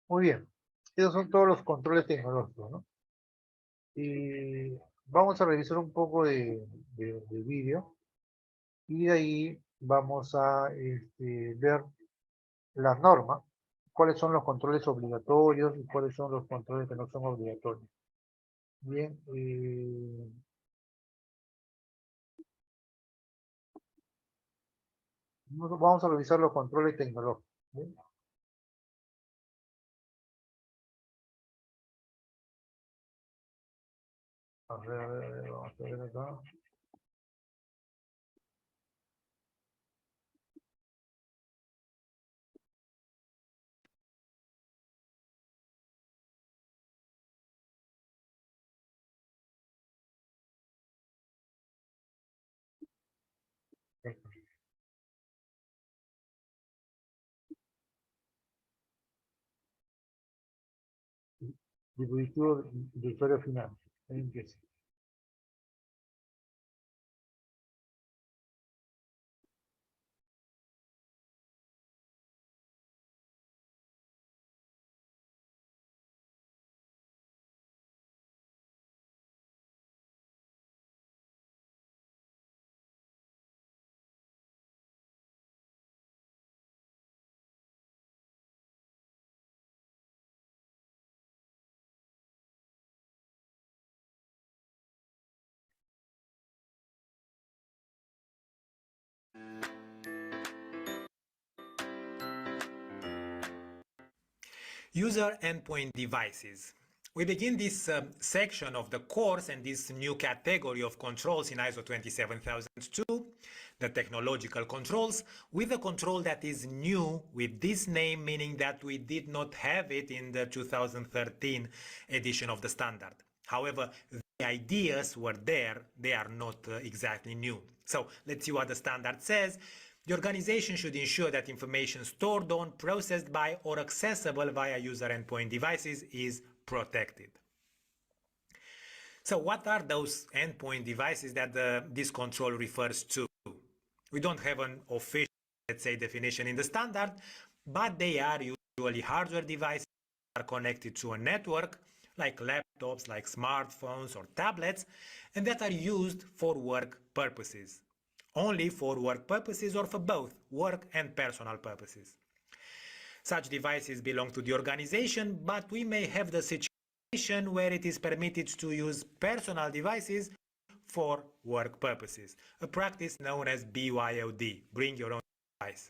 Muy bien, esos son todos los controles tecnológicos, ¿no? Y vamos a revisar un poco de vídeo y de ahí vamos a ver las normas, cuáles son los controles obligatorios y cuáles son los controles que no son obligatorios. Bien, Vamos a revisar los controles tecnológicos. ¿Bien? Vamos a ver acá. Dispositivo de usuario final. Ahí empieza. User endpoint devices. We begin this section of the course and this new category of controls in ISO 27002, the technological controls, with a control that is new with this name, meaning that we did not have it in the 2013 edition of the standard. However, the ideas were there, they are not exactly new. So let's see what the standard says. The organization should ensure that information stored on, processed by, or accessible via user endpoint devices is protected. So what are those endpoint devices that this control refers to? We don't have an official, let's say, definition in the standard, but they are usually hardware devices that are connected to a network, like laptops, like smartphones or tablets, and that are used for work purposes. Only for work purposes or for both work and personal purposes. Such devices belong to the organization, but we may have the situation where it is permitted to use personal devices for work purposes, a practice known as BYOD, bring your own device.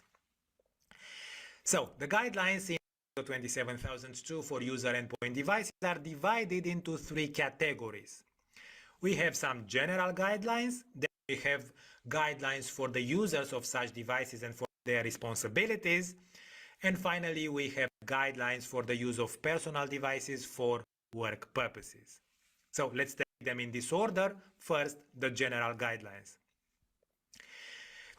So the guidelines in 27002 for user endpoint devices are divided into three categories. We have some general guidelines, then we have guidelines for the users of such devices and for their responsibilities, and finally we have guidelines for the use of personal devices for work purposes. So let's take them in this order. First, the general guidelines.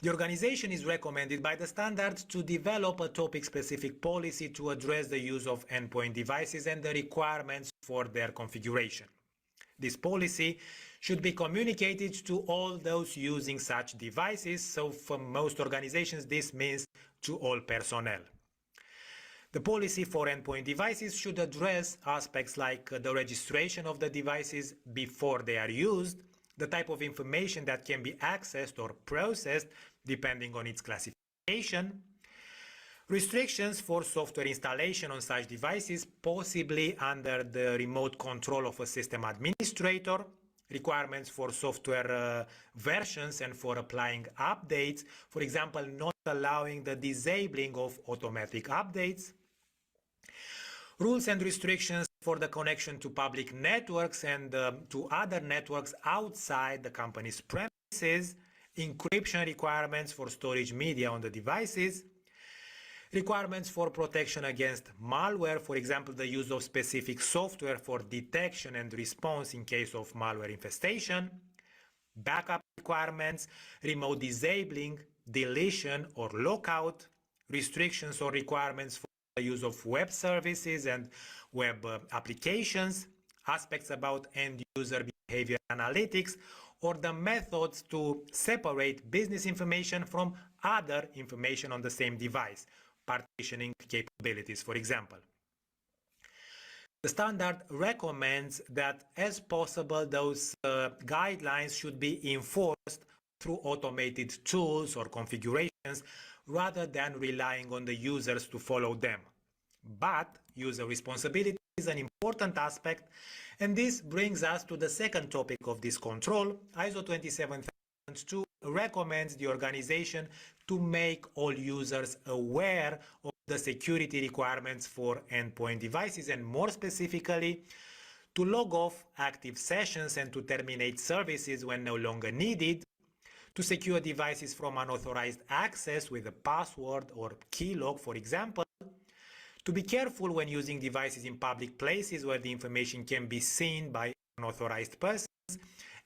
The organization is recommended by the standards to develop a topic-specific policy to address the use of endpoint devices and the requirements for their configuration. This policy should be communicated to all those using such devices, so for most organizations this means to all personnel. The policy for endpoint devices should address aspects like the registration of the devices before they are used, the type of information that can be accessed or processed depending on its classification, restrictions for software installation on such devices, possibly under the remote control of a system administrator, requirements for software versions and for applying updates, for example, not allowing the disabling of automatic updates, rules and restrictions for the connection to public networks and to other networks outside the company's premises, encryption requirements for storage media on the devices, requirements for protection against malware, for example, the use of specific software for detection and response in case of malware infestation, backup requirements, remote disabling, deletion or lockout, restrictions or requirements for the use of web services and web applications, aspects about end-user behavior analytics, or the methods to separate business information from other information on the same device, partitioning capabilities, for example. The standard recommends that, as possible, those guidelines should be enforced through automated tools or configurations rather than relying on the users to follow them. But user responsibility is an important aspect, and this brings us to the second topic of this control. ISO 27002 recommends the organization to make all users aware of the security requirements for endpoint devices, and more specifically, to log off active sessions and to terminate services when no longer needed, to secure devices from unauthorized access with a password or keylog, for example, to be careful when using devices in public places where the information can be seen by unauthorized persons,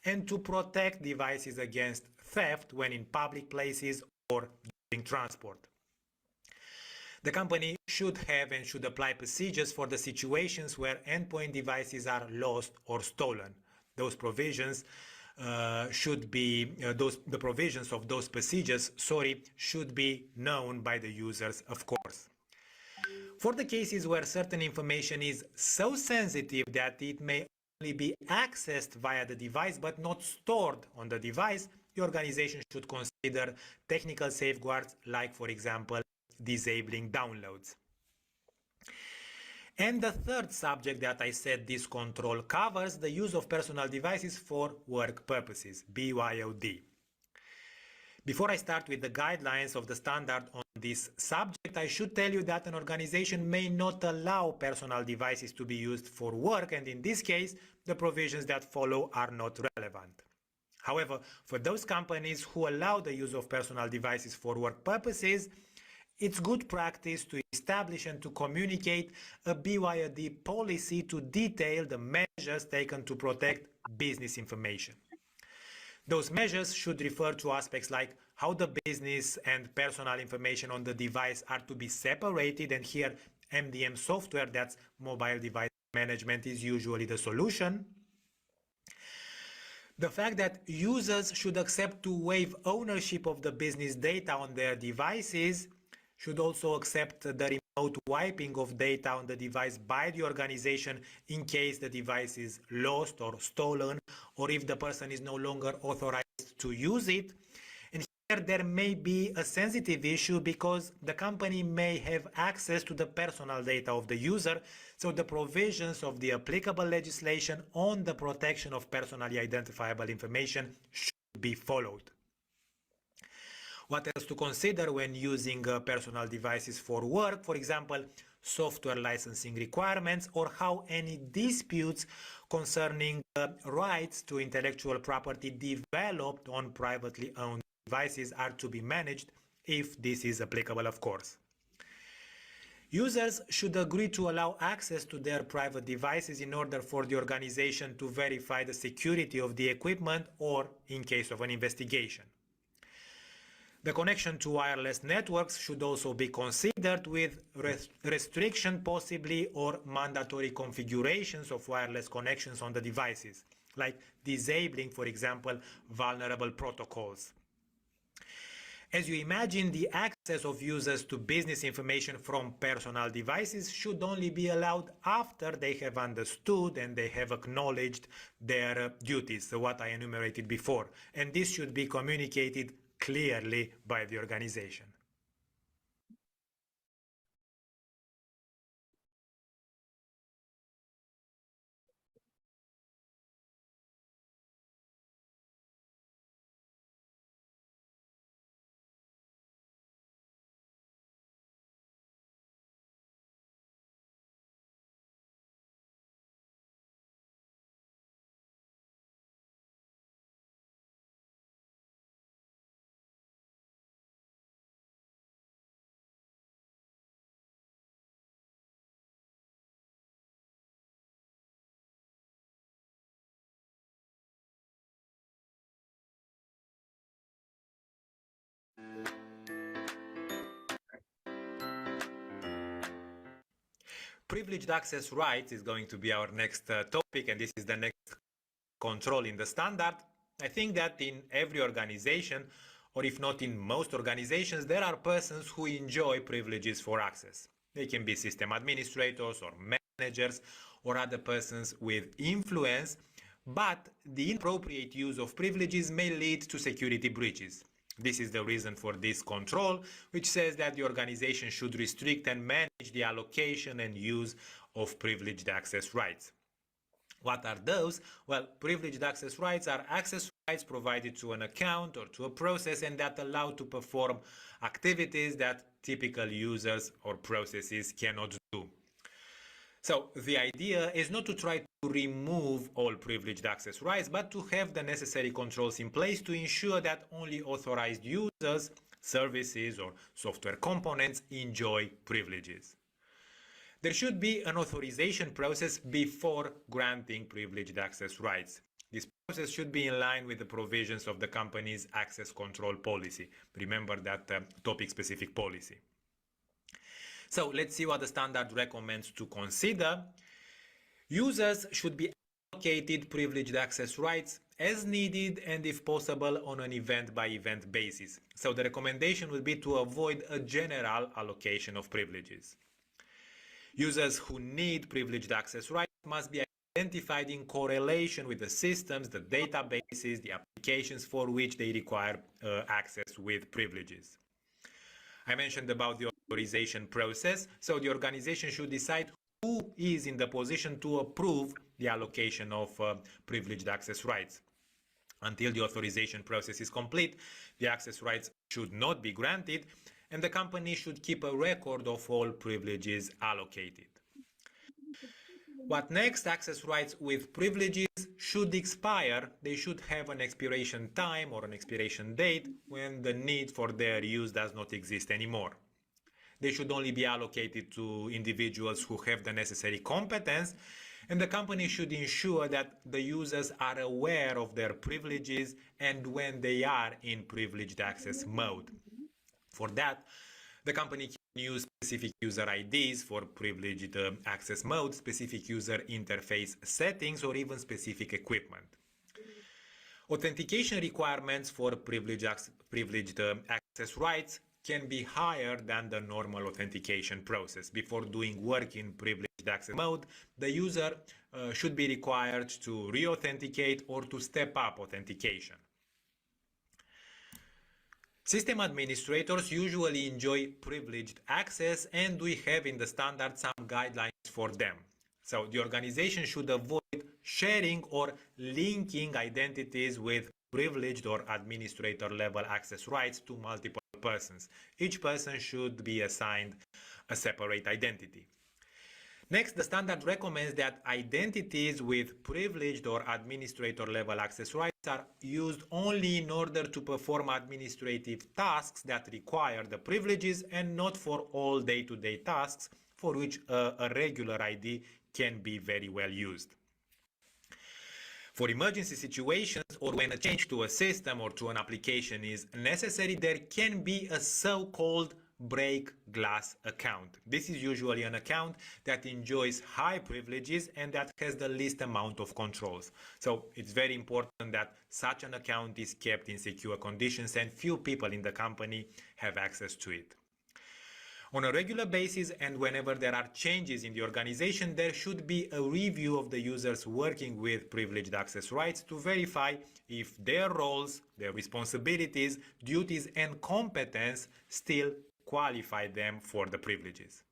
and to protect devices against theft when in public places or during transport. The company should have and should apply procedures for the situations where endpoint devices are lost or stolen. Those provisions the provisions of those procedures, should be known by the users, of course. For the cases where certain information is so sensitive that it may only be accessed via the device but not stored on the device, the organization should consider technical safeguards like, for example, disabling downloads. And the third subject that I said this control covers the use of personal devices for work purposes, BYOD. Before I start with the guidelines of the standard on this subject, I should tell you that an organization may not allow personal devices to be used for work, and in this case, the provisions that follow are not relevant. However, for those companies who allow the use of personal devices for work purposes, it's good practice to establish and to communicate a BYOD policy to detail the measures taken to protect business information. Those measures should refer to aspects like how the business and personal information on the device are to be separated, and here MDM software, that's mobile device management, is usually the solution. The fact that users should accept to waive ownership of the business data on their devices, should also accept the remote wiping of data on the device by the organization in case the device is lost or stolen, or if the person is no longer authorized to use it. And here there may be a sensitive issue because the company may have access to the personal data of the user, so the provisions of the applicable legislation on the protection of personally identifiable information should be followed. What else to consider when using personal devices for work? For example, software licensing requirements, or how any disputes concerning rights to intellectual property developed on privately owned devices are to be managed, if this is applicable, of course. Users should agree to allow access to their private devices in order for the organization to verify the security of the equipment or in case of an investigation. The connection to wireless networks should also be considered, with restriction possibly or mandatory configurations of wireless connections on the devices, like disabling, for example, vulnerable protocols. As you imagine, the access of users to business information from personal devices should only be allowed after they have understood and they have acknowledged their duties, so what I enumerated before, and this should be communicated clearly by the organization. Privileged access rights is going to be our next topic, and this is the next control in the standard. I think that in every organization, or if not in most organizations, there are persons who enjoy privileges for access. They can be system administrators or managers or other persons with influence, but the inappropriate use of privileges may lead to security breaches. This is the reason for this control, which says that the organization should restrict and manage the allocation and use of privileged access rights. What are those? Well, privileged access rights are access rights provided to an account or to a process and that allow to perform activities that typical users or processes cannot do. So the idea is not to try to remove all privileged access rights, but to have the necessary controls in place to ensure that only authorized users, services, or software components enjoy privileges. There should be an authorization process before granting privileged access rights. This process should be in line with the provisions of the company's access control policy. Remember that topic-specific policy. So let's see what the standard recommends to consider. Users should be allocated privileged access rights as needed and if possible on an event-by-event basis. So the recommendation would be to avoid a general allocation of privileges. Users who need privileged access rights must be identified in correlation with the systems, the databases, the applications for which they require access with privileges. I mentioned about the authorization process, so the organization should decide who is in the position to approve the allocation of privileged access rights. Until the authorization process is complete, the access rights should not be granted, and the company should keep a record of all privileges allocated. What next? Access rights with privileges should expire. They should have an expiration time or an expiration date when the need for their use does not exist anymore. They should only be allocated to individuals who have the necessary competence, and the company should ensure that the users are aware of their privileges and when they are in privileged access mode. For that, the company can use specific user IDs for privileged access mode, specific user interface settings, or even specific equipment. Authentication requirements for privileged access rights can be higher than the normal authentication process. Before doing work in privileged access mode, the user should be required to re-authenticate or to step up authentication. System administrators usually enjoy privileged access, and we have in the standard some guidelines for them. So the organization should avoid sharing or linking identities with privileged or administrator level access rights to multiple persons. Each person should be assigned a separate identity. Next, the standard recommends that identities with privileged or administrator level access rights are used only in order to perform administrative tasks that require the privileges and not for all day-to-day tasks for which a regular ID can be very well used. For emergency situations or when a change to a system or to an application is necessary, there can be a so-called break glass account. This is usually an account that enjoys high privileges and that has the least amount of controls. So it's very important that such an account is kept in secure conditions and few people in the company have access to it. On a regular basis and whenever there are changes in the organization, there should be a review of the users working with privileged access rights to verify if their roles, their responsibilities, duties, and competence still qualify them for the privileges.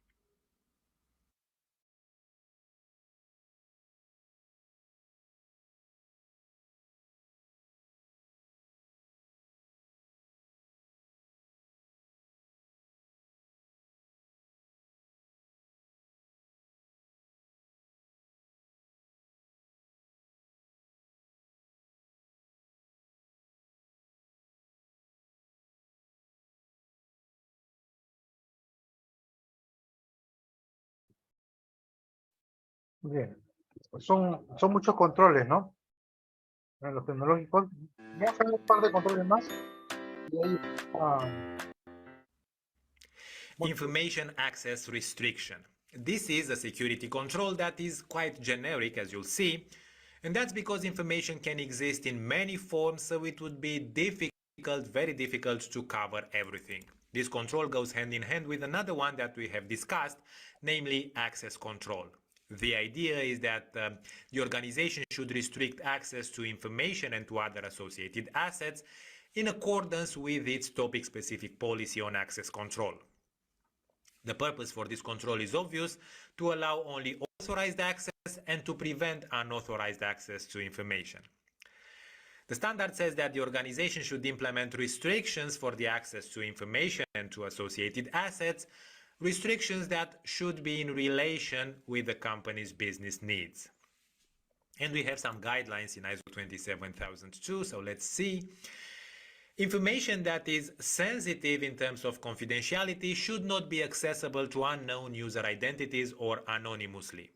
Bien, son muchos controles, ¿no? En los tecnológicos. Vamos a ver un par de controles más. Y ahí, Information access restriction. This is a security control that is quite generic, as you'll see, and that's because information can exist in many forms, so it would be difficult, very difficult to cover everything. This control goes hand in hand with another one that we have discussed, namely access control. The idea is that the organization should restrict access to information and to other associated assets in accordance with its topic-specific policy on access control. The purpose for this control is obvious: to allow only authorized access and to prevent unauthorized access to information. The standard says that the organization should implement restrictions for the access to information and to associated assets, restrictions that should be in relation with the company's business needs. And we have some guidelines in ISO 27002, so let's see. Information that is sensitive in terms of confidentiality should not be accessible to unknown user identities or anonymously.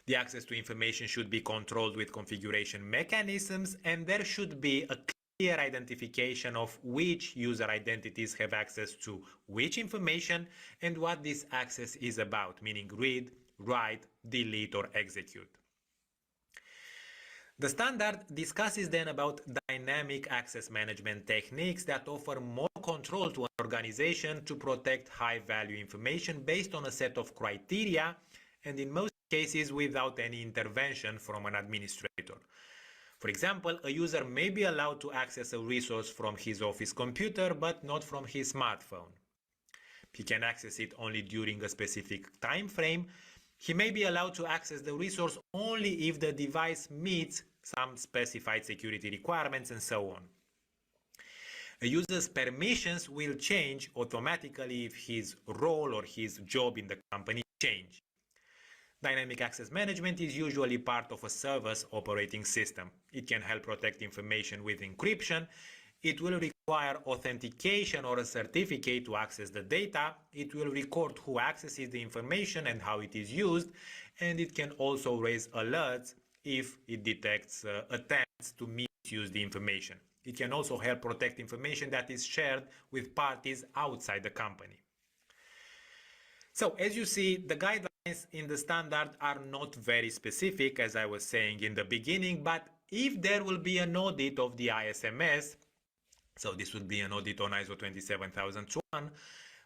The access to information should be controlled with configuration mechanisms, and there should be a clear identification of which user identities have access to which information and what this access is about, meaning read, write, delete, or execute. The standard discusses then about dynamic access management techniques that offer more control to an organization to protect high-value information based on a set of criteria, and in most cases without any intervention from an administrator. For example, a user may be allowed to access a resource from his office computer, but not from his smartphone. He can access it only during a specific time frame. He may be allowed to access the resource only if the device meets some specified security requirements, and so on. A user's permissions will change automatically if his role or his job in the company change. Dynamic access management is usually part of a server's operating system. It can help protect information with encryption. It will require authentication or a certificate to access the data. It will record who accesses the information and how it is used. And it can also raise alerts if it detects attempts to misuse the information. It can also help protect information that is shared with parties outside the company. So, as you see, the guidelines in the standard are not very specific, as I was saying in the beginning, but if there will be an audit of the ISMS, so this would be an audit on ISO 27001,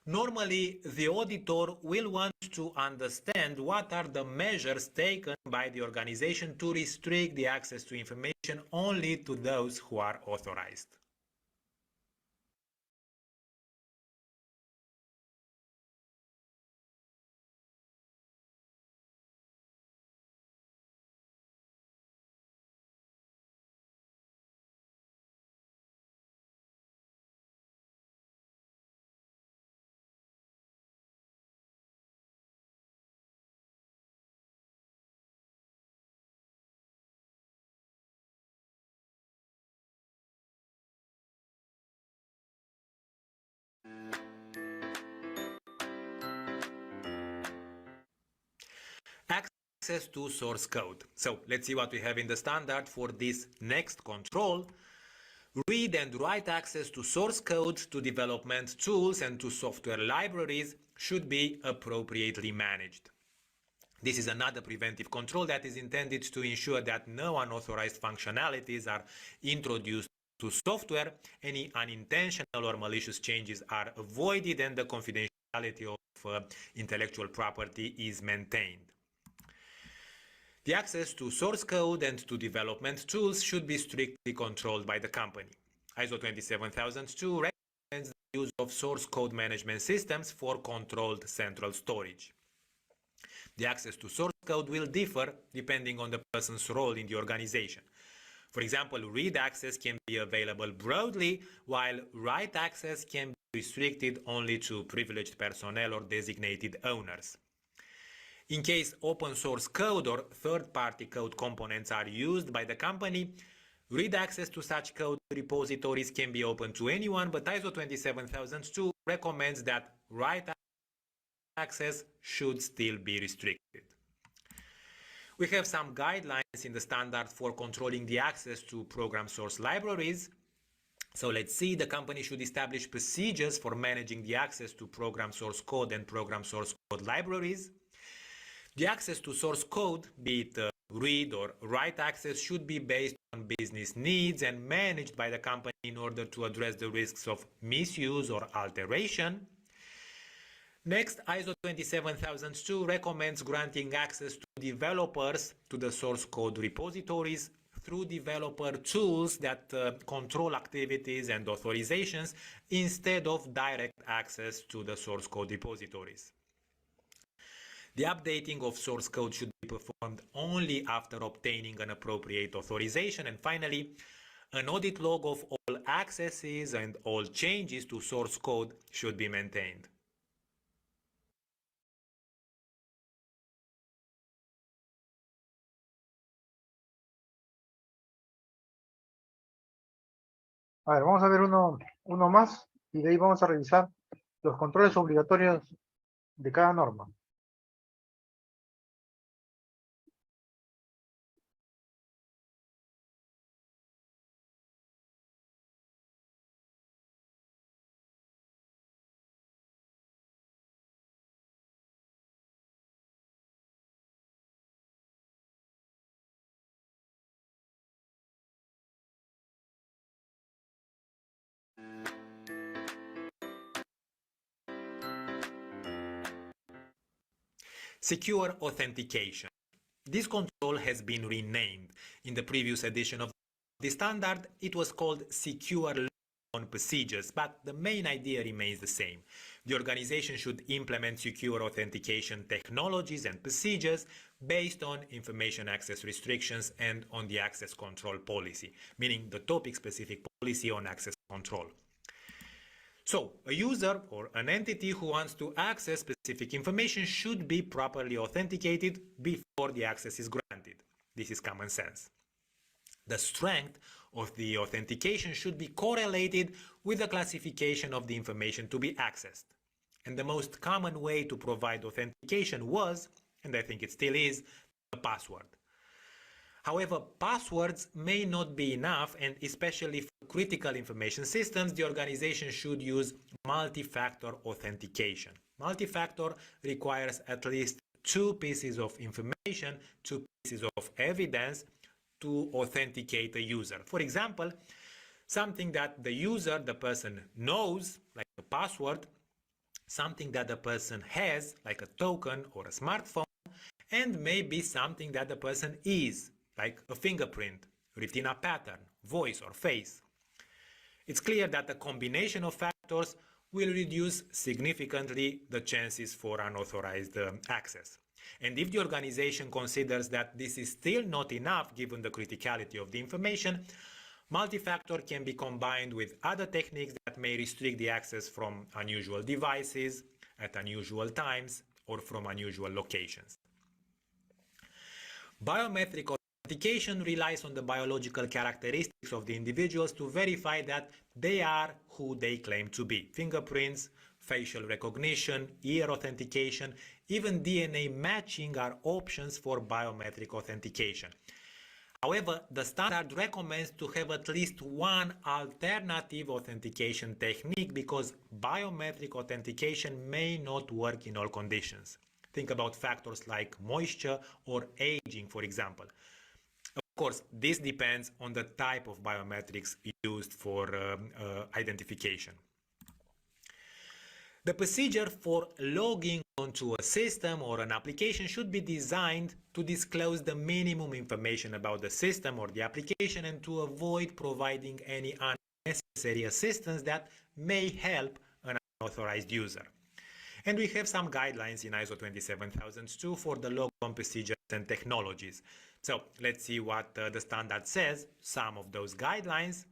normally the auditor will want to understand what are the measures taken by the organization to restrict the access to information only to those who are authorized. Access to source code. So let's see what we have in the standard for this next control. Read and write access to source code, to development tools, and to software libraries should be appropriately managed. This is another preventive control that is intended to ensure that no unauthorized functionalities are introduced to software, any unintentional or malicious changes are avoided, and the confidentiality of intellectual property is maintained. The access to source code and to development tools should be strictly controlled by the company. ISO 27002 recommends the use of source code management systems for controlled central storage. The access to source code will differ depending on the person's role in the organization. For example, read access can be available broadly, while write access can be restricted only to privileged personnel or designated owners. In case open source code or third-party code components are used by the company, read access to such code repositories can be open to anyone, but ISO 27002 recommends that write access should still be restricted. We have some guidelines in the standard for controlling the access to program source libraries. So let's see, the company should establish procedures for managing the access to program source code and program source code libraries. The access to source code, be it read or write access, should be based on business needs and managed by the company in order to address the risks of misuse or alteration. Next, ISO 27002 recommends granting access to developers to the source code repositories through developer tools that control activities and authorizations instead of direct access to the source code repositories. The updating of source code should be performed only after obtaining an appropriate authorization. And finally, an audit log of all accesses and all changes to source code should be maintained. A ver, vamos a ver uno más y de ahí vamos a revisar los controles obligatorios de cada norma. Secure authentication. This control has been renamed. In the previous edition of the standard, it was called Secure Logon Procedures, but the main idea remains the same. The organization should implement secure authentication technologies and procedures based on information access restrictions and on the access control policy, meaning the topic-specific policy on access control. So, a user or an entity who wants to access specific information should be properly authenticated before the access is granted. This is common sense. The strength of the authentication should be correlated with the classification of the information to be accessed. And the most common way to provide authentication was, and I think it still is, the password. However, passwords may not be enough, and especially for critical information systems, the organization should use multi-factor authentication. Multi-factor requires at least two pieces of information, two pieces of evidence to authenticate a user. For example, something that the user, the person, knows, like a password, something that the person has, like a token or a smartphone, and maybe something that the person is, like a fingerprint, retina pattern, voice or face. It's clear that the combination of factors will reduce significantly the chances for unauthorized access. And if the organization considers that this is still not enough given the criticality of the information, multi-factor can be combined with other techniques that may restrict the access from unusual devices, at unusual times, or from unusual locations. Biometric authentication relies on the biological characteristics of the individuals to verify that they are who they claim to be. Fingerprints, facial recognition, ear authentication, even DNA matching are options for biometric authentication. However, the standard recommends to have at least one alternative authentication technique because biometric authentication may not work in all conditions. Think about factors like moisture or aging, for example. Of course, this depends on the type of biometrics used for identification. The procedure for logging onto a system or an application should be designed to disclose the minimum information about the system or the application and to avoid providing any unnecessary assistance that may help an unauthorized user. And we have some guidelines in ISO 27002 for the logon procedures and technologies. So let's see what the standard says, some of those guidelines.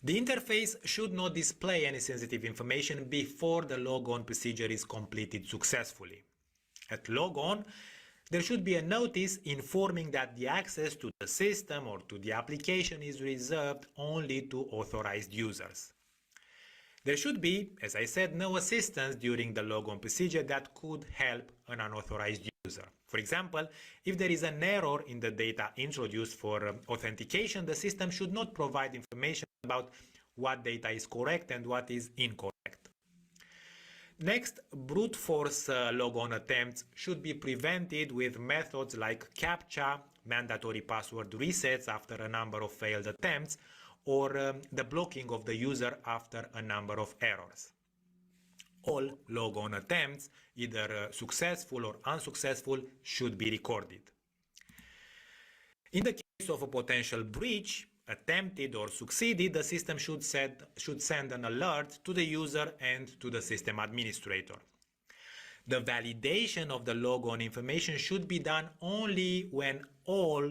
The interface should not display any sensitive information before the logon procedure is completed successfully. At logon, there should be a notice informing that the access to the system or to the application is reserved only to authorized users. There should be, as I said, no assistance during the logon procedure that could help an unauthorized user. For example, if there is an error in the data introduced for authentication, the system should not provide information about what data is correct and what is incorrect. Next, brute force logon attempts should be prevented with methods like CAPTCHA, mandatory password resets after a number of failed attempts, or the blocking of the user after a number of errors. All logon attempts, either successful or unsuccessful, should be recorded. In the of a potential breach, attempted or succeeded, the system should send an alert to the user and to the system administrator. The validation of the logon information should be done only when all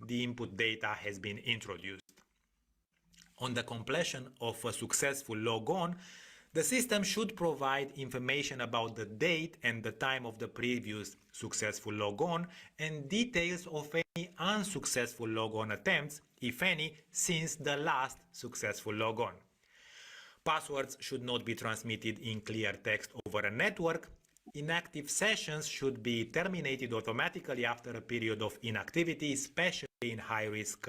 the input data has been introduced. On the completion of a successful logon, the system should provide information about the date and the time of the previous successful logon and details of any unsuccessful logon attempts, if any, since the last successful logon. Passwords should not be transmitted in clear text over a network. Inactive sessions should be terminated automatically after a period of inactivity, especially in high-risk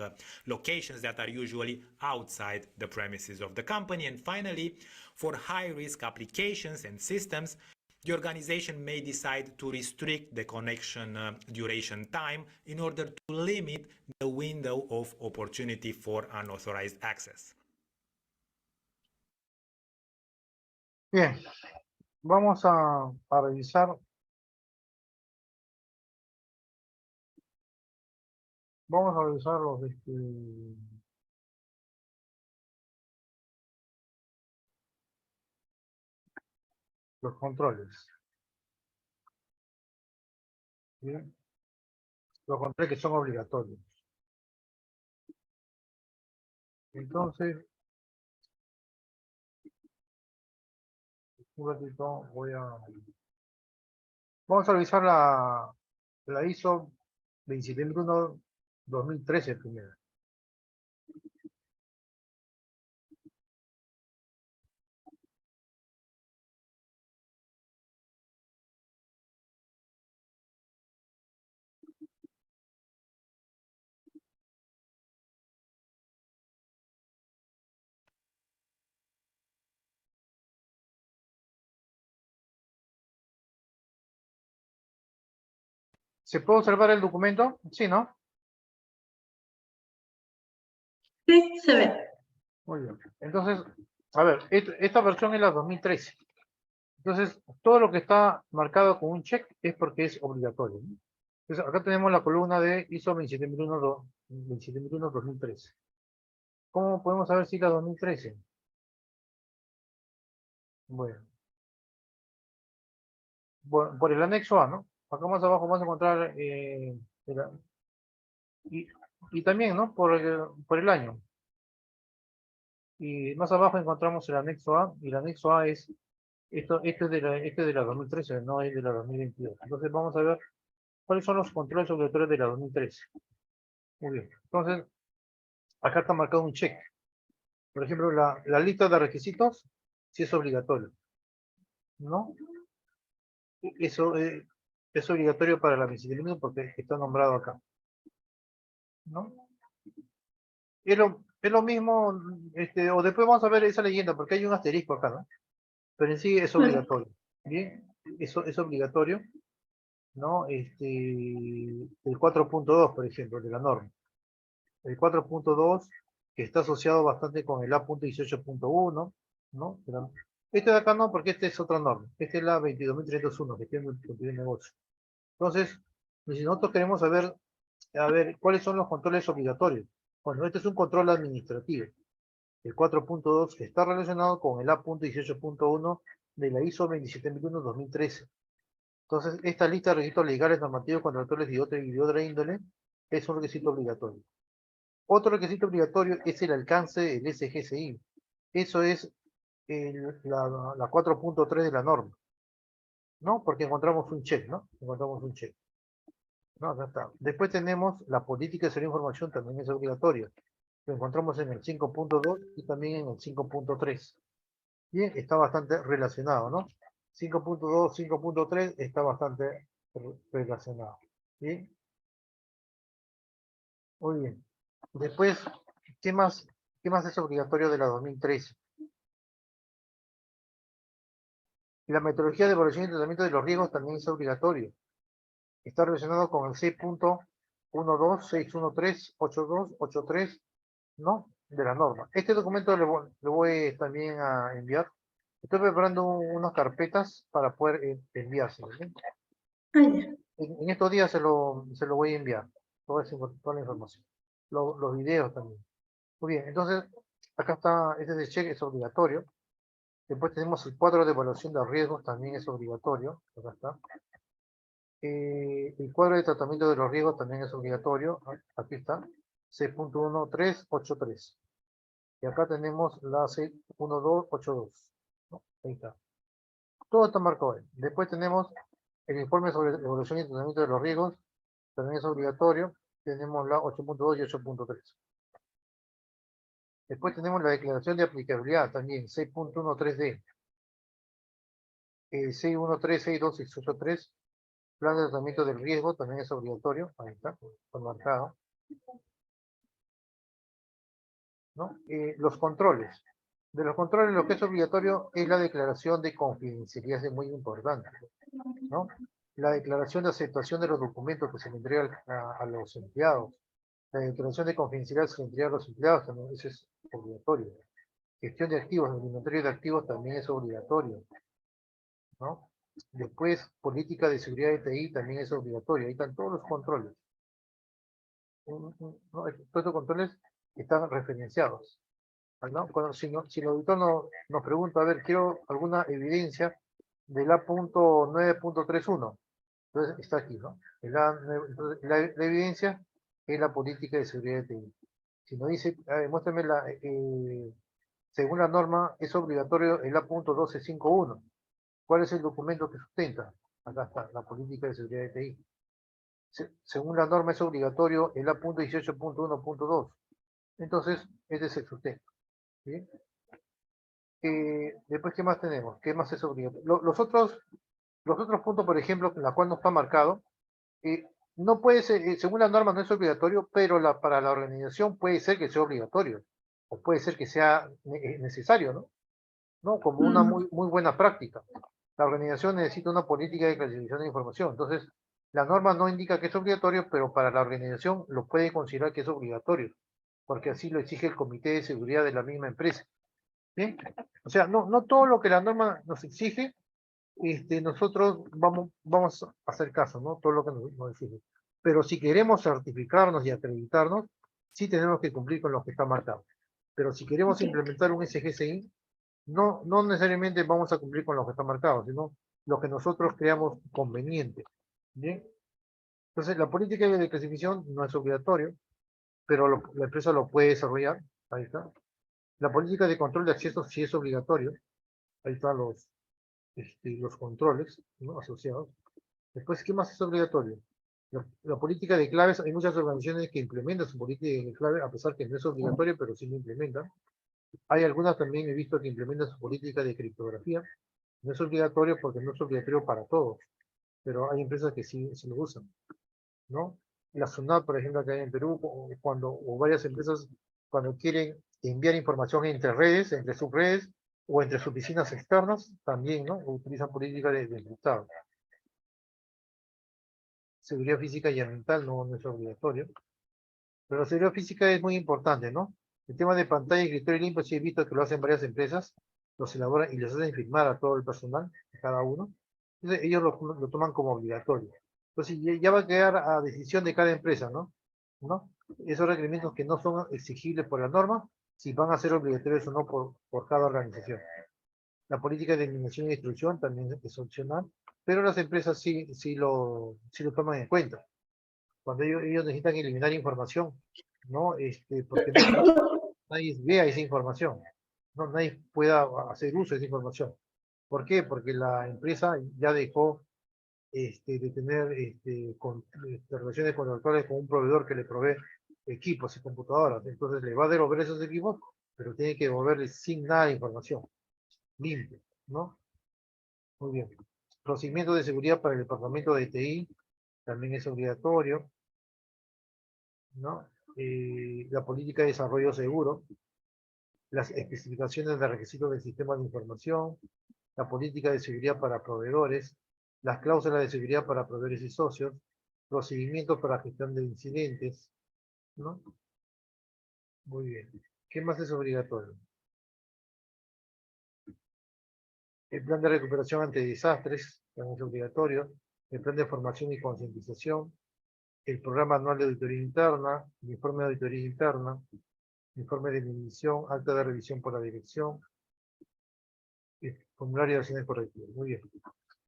locations that are usually outside the premises of the company. And finally, for high-risk applications and systems, the organization may decide to restrict the connection duration time in order to limit the window of opportunity for unauthorized access. Bien, vamos a revisar. Vamos a revisar los controles. Bien. Los controles que son obligatorios. Entonces, un ratito vamos a revisar la ISO 27001-2013 primero. ¿Se puede observar el documento? Sí, ¿no? Sí, se ve. Muy bien. Entonces, a ver, esta versión es la 2013. Entonces, todo lo que está marcado con un check es porque es obligatorio, ¿no? Entonces, acá tenemos la columna de ISO 27001-2013. ¿Cómo podemos saber si es la 2013? Bueno, por el anexo A, ¿no? Acá más abajo vamos a encontrar y también, ¿no? Por el año. Y más abajo encontramos el anexo A, y el anexo A es, este es de la 2013, no es de la 2022. Entonces vamos a ver cuáles son los controles obligatorios de la 2013. Muy bien. Entonces, acá está marcado un check. Por ejemplo, la lista de requisitos, sí es obligatorio. ¿No? Eso es obligatorio para la miscelánea porque está nombrado acá. ¿No? Es lo mismo, o después vamos a ver esa leyenda, porque hay un asterisco acá, ¿no? Pero en sí es obligatorio. Bien, eso es obligatorio, ¿no? El 4.2, por ejemplo, de la norma. El 4.2, que está asociado bastante con el A.18.1, ¿no? Pero este de acá no, porque este es otra norma. Esta es la 22.301, que tiene el negocio. Entonces, si nosotros queremos saber, cuáles son los controles obligatorios. Bueno, este es un control administrativo. El 4.2 está relacionado con el A.18.1 de la ISO 27001-2013. Entonces, esta lista de requisitos legales, normativos, contractuales y de otra índole es un requisito obligatorio. Otro requisito obligatorio es el alcance del SGCI. Eso es la 4.3 de la norma. ¿No? Porque encontramos un check, ¿no? Encontramos un check. No, acá está. Después tenemos la política de seguridad de información, también es obligatoria. Lo encontramos en el 5.2 y también en el 5.3. Bien, está bastante relacionado, ¿no? 5.2, 5.3 está bastante relacionado. ¿Bien? Muy bien. Después, ¿qué más es obligatorio de la 2013? La metodología de evaluación y tratamiento de los riesgos también es obligatorio. Está relacionado con el 6.126138283, ¿no? De la norma. Este documento lo voy también a enviar. Estoy preparando unas carpetas para poder enviárselo, ¿sí? En estos días se lo voy a enviar, toda la información. los videos también. Muy bien, entonces, acá está, este de check es obligatorio. Después tenemos el cuadro de evaluación de riesgos, también es obligatorio. Acá está. El cuadro de tratamiento de los riesgos también es obligatorio. Aquí está. 6.1383. Y acá tenemos la 6.1282. ¿No? Ahí está. Todo está marcado ahí. Después tenemos el informe sobre evaluación y tratamiento de los riesgos. También es obligatorio. Tenemos la 8.2 y 8.3. Después tenemos la declaración de aplicabilidad también, 6.13D. 6.13, 6.2 y 6.8.3. Plan de tratamiento del riesgo también es obligatorio. Ahí está marcado. ¿No? Los controles. De los controles, lo que es obligatorio es la declaración de confidencialidad, es muy importante, ¿no? La declaración de aceptación de los documentos que se le entrega a los empleados. La declaración de confidencialidad se le entrega a los empleados, también eso es obligatorio. Gestión de activos, el inventario de activos también es obligatorio, ¿no? Después, política de seguridad de TI también es obligatorio. Ahí están todos los controles. ¿No? Todos estos controles están referenciados. ¿No? Si el auditor nos pregunta, a ver, quiero alguna evidencia del A.9.31, entonces está aquí, ¿no? Entonces, la evidencia es la política de seguridad de TI. Si nos dice, muéstrame según la norma, es obligatorio el A.1251. ¿Cuál es el documento que sustenta? Acá está, la política de seguridad de TI. Según la norma es obligatorio el A.18.1.2. Entonces, este es el sustento. ¿Bien? Después, ¿qué más tenemos? ¿Qué más es obligatorio? Los otros puntos, por ejemplo, en la cual no está marcado, no puede ser, según la norma no es obligatorio, pero para la organización puede ser que sea obligatorio, o puede ser que sea necesario, ¿no? ¿No? Como una muy buena práctica. La organización necesita una política de clasificación de información. Entonces, la norma no indica que es obligatorio, pero para la organización lo puede considerar que es obligatorio, porque así lo exige el Comité de Seguridad de la misma empresa. ¿Bien? O sea, no todo lo que la norma nos exige, nosotros vamos a hacer caso, ¿no? Todo lo que nos exige. Pero si queremos certificarnos y acreditarnos, sí tenemos que cumplir con lo que está marcado. Pero si queremos implementar un SGCI, no necesariamente vamos a cumplir con lo que está marcado, sino lo que nosotros creamos conveniente. ¿Bien? Entonces, la política de clasificación no es obligatorio, pero la empresa lo puede desarrollar. Ahí está. La política de control de acceso sí es obligatorio. Ahí están los controles, ¿no? Asociados. Después, ¿qué más es obligatorio? La política de claves, hay muchas organizaciones que implementan su política de clave, a pesar que no es obligatorio, pero sí lo implementan. Hay algunas también he visto que implementan su política de criptografía. No es obligatorio porque no es obligatorio para todos, pero hay empresas que sí lo usan, ¿no? La SUNAT, por ejemplo, acá en Perú, o varias empresas, cuando quieren enviar información entre redes, entre subredes, o entre sus oficinas externas, también, ¿no? Utilizan política de encriptado. Seguridad física y ambiental no es obligatorio. Pero la seguridad física es muy importante, ¿no? El tema de pantalla y escritorio limpio, sí he visto que lo hacen varias empresas, los elaboran y les hacen firmar a todo el personal, a cada uno. Entonces ellos lo toman como obligatorio. Entonces ya va a quedar a decisión de cada empresa, ¿no? Esos requerimientos que no son exigibles por la norma, si van a ser obligatorios o no por cada organización. La política de eliminación y destrucción también es opcional, pero las empresas sí lo toman en cuenta. Cuando ellos necesitan eliminar información, ¿no? Porque nadie vea esa información, ¿no? Nadie pueda hacer uso de esa información. ¿Por qué? Porque la empresa ya dejó de tener relaciones contractuales con un proveedor que le provee equipos y computadoras. Entonces le va a devolver esos equipos, pero tiene que devolverle sin nada de información, limpio, ¿no? Muy bien. Procedimiento de seguridad para el departamento de TI también es obligatorio, ¿no? La política de desarrollo seguro, las especificaciones de requisitos del sistema de información, la política de seguridad para proveedores, las cláusulas de seguridad para proveedores y socios, procedimientos para gestión de incidentes, ¿no? Muy bien. ¿Qué más es obligatorio? El plan de recuperación ante desastres, también es obligatorio. El plan de formación y concientización. el programa anual de auditoría interna, el informe de auditoría interna, informe de medición, acta de revisión por la dirección, el formulario de acciones correctivas. Muy bien.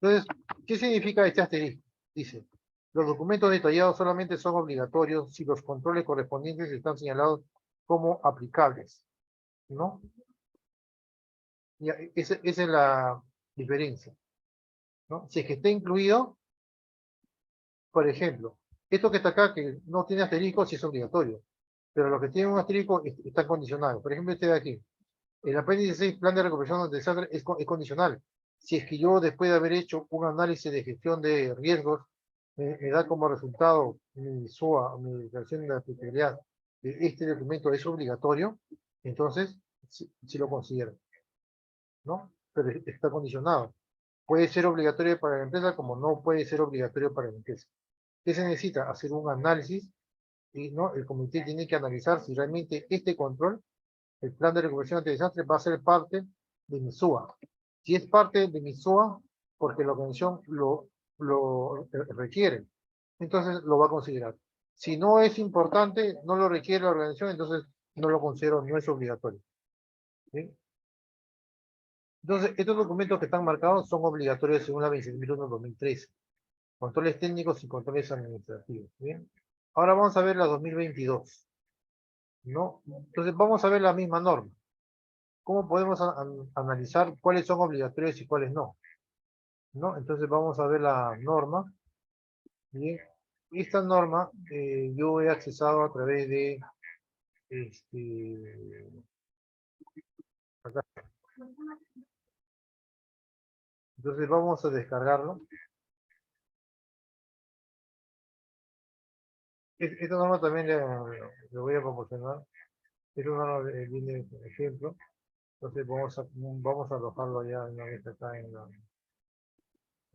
Entonces, ¿qué significa este asterisco? Dice, los documentos detallados solamente son obligatorios si los controles correspondientes están señalados como aplicables, ¿no? Ya, esa es la diferencia, ¿no? Si es que está incluido, por ejemplo, esto que está acá, que no tiene asterisco, sí es obligatorio, pero lo que tiene un asterisco está condicionado. Por ejemplo, este de aquí, el apéndice 6, plan de recuperación de desastre, es condicional. Si es que yo, después de haber hecho un análisis de gestión de riesgos, me da como resultado mi SOA, mi declaración de aplicabilidad, de este documento es obligatorio, entonces sí lo considero, ¿no? Pero está condicionado. Puede ser obligatorio para la empresa como no puede ser obligatorio para la empresa. ¿Qué se necesita? Hacer un análisis y, ¿no? El comité tiene que analizar si realmente este control, el plan de recuperación ante desastre, va a ser parte de mi SOA. Si es parte de mi SOA, porque la organización lo requiere, entonces lo va a considerar. Si no es importante, no lo requiere la organización, entonces no lo considero, no es obligatorio. ¿Sí? Entonces, estos documentos que están marcados son obligatorios según la 26.1/2013. Controles técnicos y controles administrativos. ¿Bien? Ahora vamos a ver la 2022. ¿No? Entonces vamos a ver la misma norma. ¿Cómo podemos analizar cuáles son obligatorios y cuáles no? ¿No? Entonces vamos a ver la norma. Bien. Esta norma yo he accesado a través de acá. Entonces vamos a descargarlo. Esta norma también le voy a proporcionar. Esta norma viene de ejemplo. Entonces vamos a alojarlo ya una vez acá en la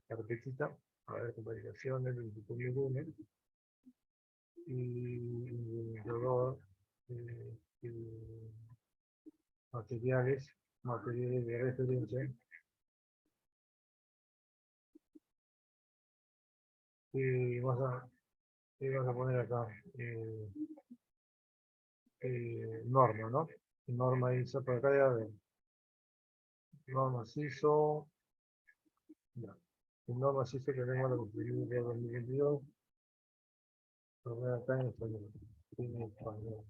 carpetita. A ver, comunicaciones, 25.001. Y indicador, materiales de referencia. Y vamos a poner acá norma, ¿no? Norma ISO, por acá ya ven. Norma ISO. Ya. Norma ISO que tenemos la Constitución de 2022. Lo voy acá en español. En español.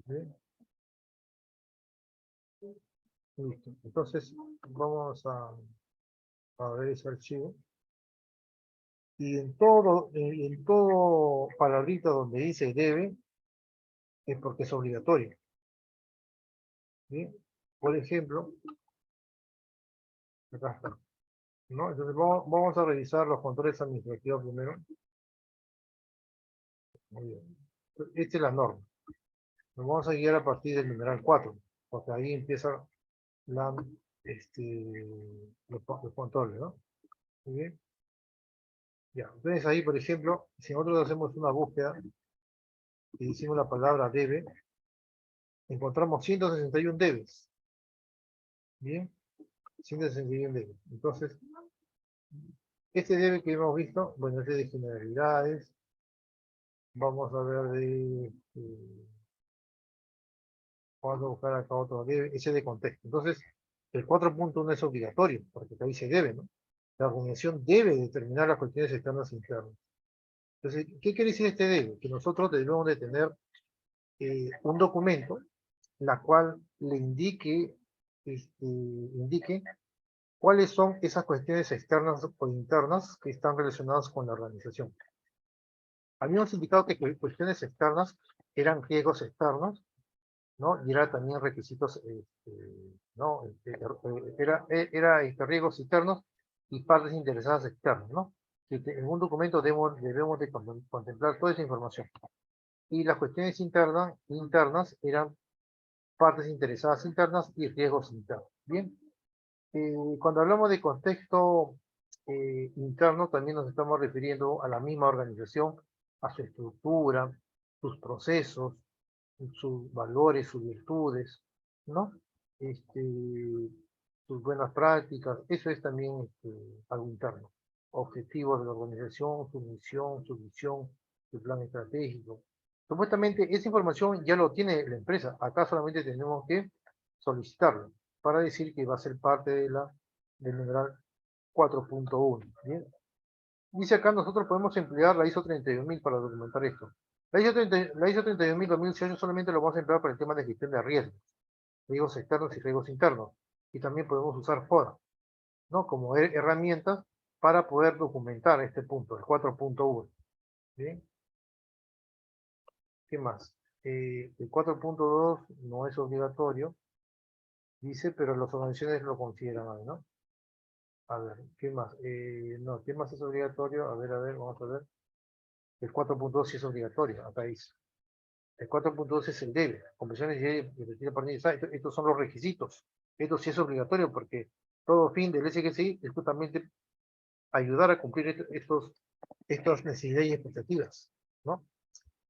¿Bien? Listo. Entonces, vamos a ver ese archivo. Y en todo palabrita donde dice debe, es porque es obligatorio. ¿Bien? Por ejemplo, acá está. ¿No? Entonces vamos a revisar los controles administrativos primero. Muy bien. Esta es la norma. Nos vamos a guiar a partir del numeral 4, porque ahí empieza la, los controles, ¿no? Muy bien. Ya, entonces ahí, por ejemplo, si nosotros hacemos una búsqueda y decimos la palabra debe, encontramos 161 debes. Bien, 161 debes. Entonces, este debe que hemos visto, bueno, este de generalidades. Vamos a ver vamos a buscar acá otro debe, ese de contexto. Entonces, el 4.1 es obligatorio, porque acá dice debe, ¿no? La organización debe determinar las cuestiones externas e internas. Entonces, ¿qué quiere decir este debe? Que nosotros debemos de tener un documento, la cual le indique cuáles son esas cuestiones externas o internas que están relacionadas con la organización. Habíamos indicado que cuestiones externas eran riesgos externos, ¿no? Y era también requisitos, ¿no? Era riesgos internos y partes interesadas externas, ¿no? En un documento debemos de contemplar toda esa información. Y las cuestiones internas eran partes interesadas internas y riesgos internos. Bien, cuando hablamos de contexto interno, también nos estamos refiriendo a la misma organización, a su estructura, sus procesos, sus valores, sus virtudes, ¿no? Sus buenas prácticas, eso es también algo interno. Objetivos de la organización, su misión, su visión, el plan estratégico. Supuestamente esa información ya lo tiene la empresa. Acá solamente tenemos que solicitarlo para decir que va a ser parte de del numeral 4.1. ¿Bien? Dice acá nosotros podemos emplear la ISO 31000 para documentar esto. La ISO 31000 2018 solamente lo vamos a emplear para el tema de gestión de riesgos externos y riesgos internos. Y también podemos usar FODA, ¿no? Como herramientas para poder documentar este punto, el 4.1. ¿Bien? ¿Qué más? El 4.2 no es obligatorio, dice, pero las organizaciones lo consideran ahí, ¿no? A ver, ¿qué más? No, ¿qué más es obligatorio? A ver, vamos a ver. El 4.2 sí es obligatorio, acá dice. El 4.2 es el debe, convenciones y estos son los requisitos. Esto sí es obligatorio porque todo fin del SGCI es justamente ayudar a cumplir estas necesidades y expectativas, ¿no?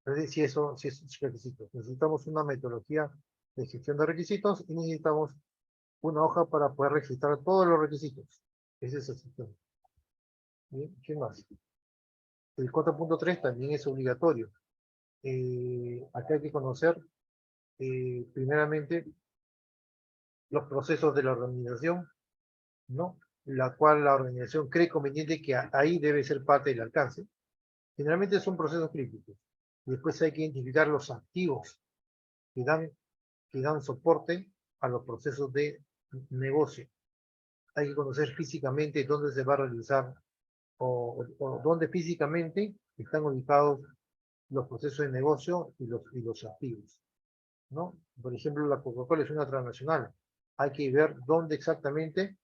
Entonces, si es requisitos. Necesitamos una metodología de gestión de requisitos y necesitamos una hoja para poder registrar todos los requisitos. Ese es el sistema. ¿Bien? ¿Qué más? El 4.3 también es obligatorio. Acá hay que conocer, primeramente, los procesos de la organización, ¿no? La cual la organización cree conveniente que ahí debe ser parte del alcance. Generalmente son procesos críticos. Y después hay que identificar los activos que dan soporte a los procesos de negocio. Hay que conocer físicamente dónde se va a realizar o dónde físicamente están ubicados los procesos de negocio y los activos, ¿no? Por ejemplo, la Coca-Cola es una transnacional. Hay que ver dónde exactamente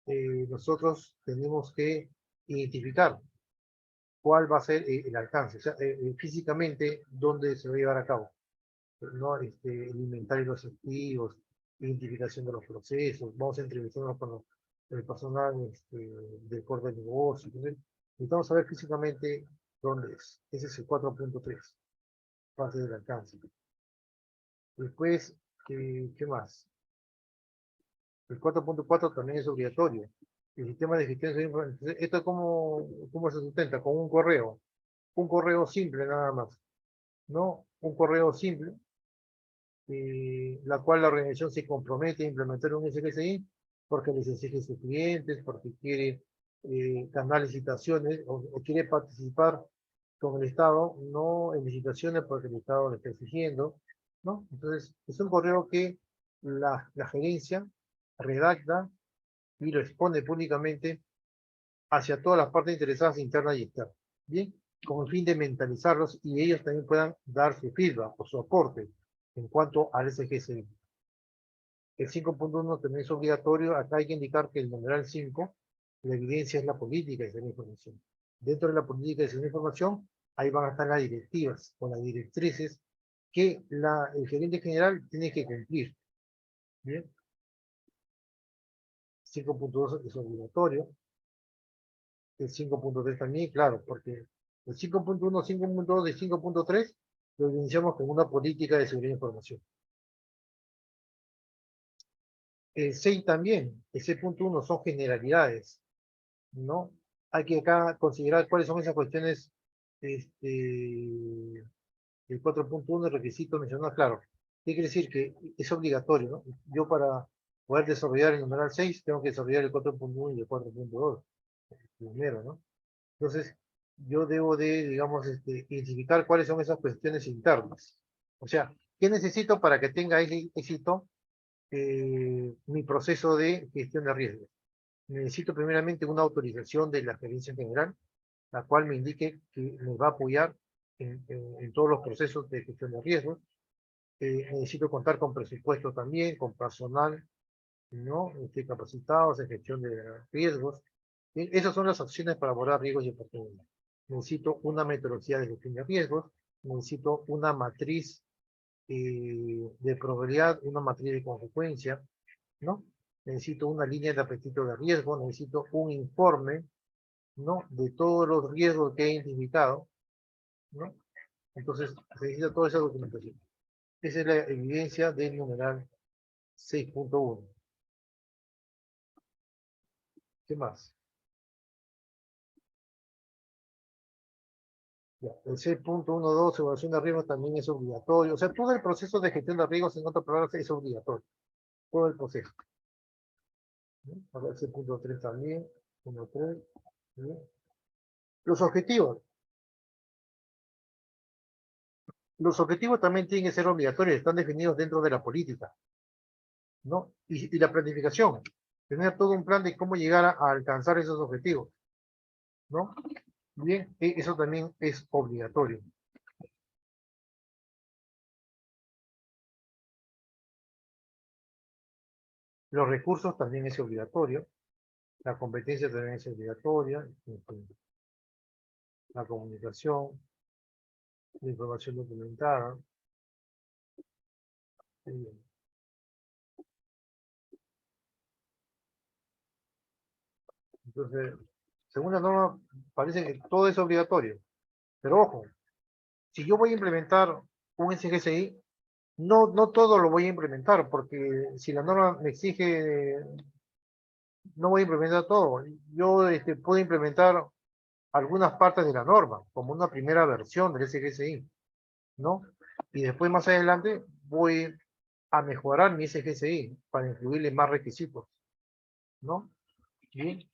nosotros tenemos que identificar cuál va a ser el alcance, o sea, físicamente dónde se va a llevar a cabo, ¿no? El inventario de los activos, identificación de los procesos, vamos a entrevistarnos con el personal del core de negocio, ¿entendés? Necesitamos saber físicamente dónde es. Ese es el 4.3, parte del alcance. Después, ¿qué más? El 4.4 también es obligatorio. El sistema de gestión de información. ¿Esto cómo se sustenta? Con un correo. Un correo simple nada más. ¿No? Un correo simple, la cual la organización se compromete a implementar un SGCI porque les exige a sus clientes, porque quiere ganar licitaciones o quiere participar con el Estado, no en licitaciones porque el Estado le está exigiendo, ¿no? Entonces, es un correo que la gerencia redacta y lo expone públicamente hacia todas las partes interesadas internas y externas, ¿bien? Con el fin de mentalizarlos y ellos también puedan dar su feedback o su aporte en cuanto al SGCI. El 5.1 también es obligatorio. Acá hay que indicar que el numeral 5, la evidencia es la política de la información. Dentro de la política de la información, ahí van a estar las directivas o las directrices que el gerente general tiene que cumplir. ¿Bien? 5.2 es obligatorio. El 5.3 también, claro, porque el 5.1, 5.2 y 5.3 lo iniciamos con una política de seguridad de información. El 6 también, el 6.1 son generalidades, ¿no? Hay que acá considerar cuáles son esas cuestiones, el 4.1, el requisito mencionado, claro. ¿Qué quiere decir? Que es obligatorio, ¿no? Yo para poder desarrollar el numeral 6 tengo que desarrollar el 4.1 y el 4.2, primero, ¿no? Entonces, yo debo de, digamos, identificar cuáles son esas cuestiones internas. O sea, ¿qué necesito para que tenga éxito mi proceso de gestión de riesgos? Necesito primeramente una autorización de la gerencia general, la cual me indique que me va a apoyar en todos los procesos de gestión de riesgos. Necesito contar con presupuesto también, con personal, ¿no? Capacitados en gestión de riesgos. Esas son las acciones para abordar riesgos y oportunidades. Necesito una metodología de gestión de riesgos, necesito una matriz de probabilidad, una matriz de consecuencia, ¿no? Necesito una línea de apetito de riesgo, necesito un informe, ¿no? De todos los riesgos que he identificado, ¿no? Entonces, se necesita toda esa documentación. Esa es la evidencia del numeral 6.1. ¿Qué más? Ya, el 6.12, evaluación de riesgos también es obligatorio. O sea, todo el proceso de gestión de riesgos, en otras palabras, es obligatorio. Todo el proceso. ¿No? A ver, 6.3 también. 1.3. ¿no? Los objetivos. Los objetivos también tienen que ser obligatorios, están definidos dentro de la política, ¿no? Y la planificación, tener todo un plan de cómo llegar a alcanzar esos objetivos, ¿no? Bien, eso también es obligatorio. Los recursos también es obligatorio, la competencia también es obligatoria, en fin, la comunicación, la información documentada. Bien. Entonces, según la norma, parece que todo es obligatorio, pero ojo, si yo voy a implementar un SGSI, no todo lo voy a implementar, porque si la norma me exige, no voy a implementar todo. Yo puedo implementar algunas partes de la norma, como una primera versión del SGSI, ¿no? Y después más adelante voy a mejorar mi SGSI para incluirle más requisitos, ¿no? Bien,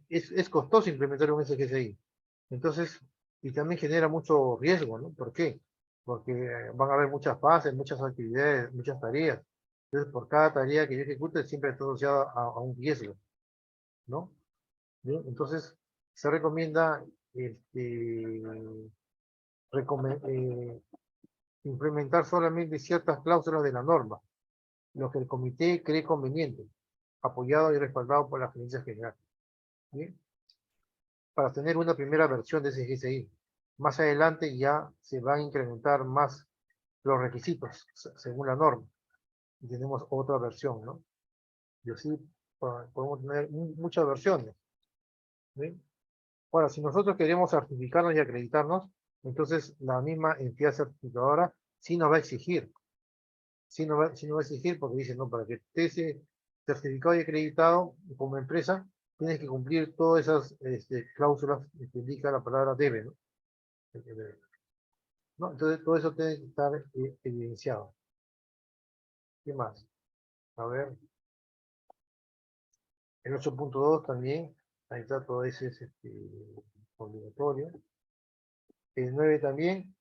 es costoso implementar un SGSI. Entonces, y también genera mucho riesgo, ¿no? ¿Por qué? Porque van a haber muchas fases, muchas actividades, muchas tareas. Entonces, por cada tarea que yo ejecute, siempre está asociada a un riesgo, ¿no? Bien, entonces, se recomienda recome- implementar solamente ciertas cláusulas de la norma, lo que el comité cree conveniente, apoyado y respaldado por la Gerencia General. ¿Bien? Para tener una primera versión de ese GSI. Más adelante ya se van a incrementar más los requisitos según la norma. Y tenemos otra versión, ¿no? Y así podemos tener muchas versiones. ¿Sí? Ahora, si nosotros queremos certificarnos y acreditarnos, entonces la misma entidad certificadora sí nos va a exigir. Sí nos va a exigir porque dice, no, para que esté ese certificado y acreditado como empresa, tienes que cumplir todas esas cláusulas que indica la palabra debe, ¿no? ¿No? Entonces todo eso tiene que estar evidenciado. ¿Qué más? A ver, el 8.2 también, ahí está, todo ese es obligatorio. El 9 también,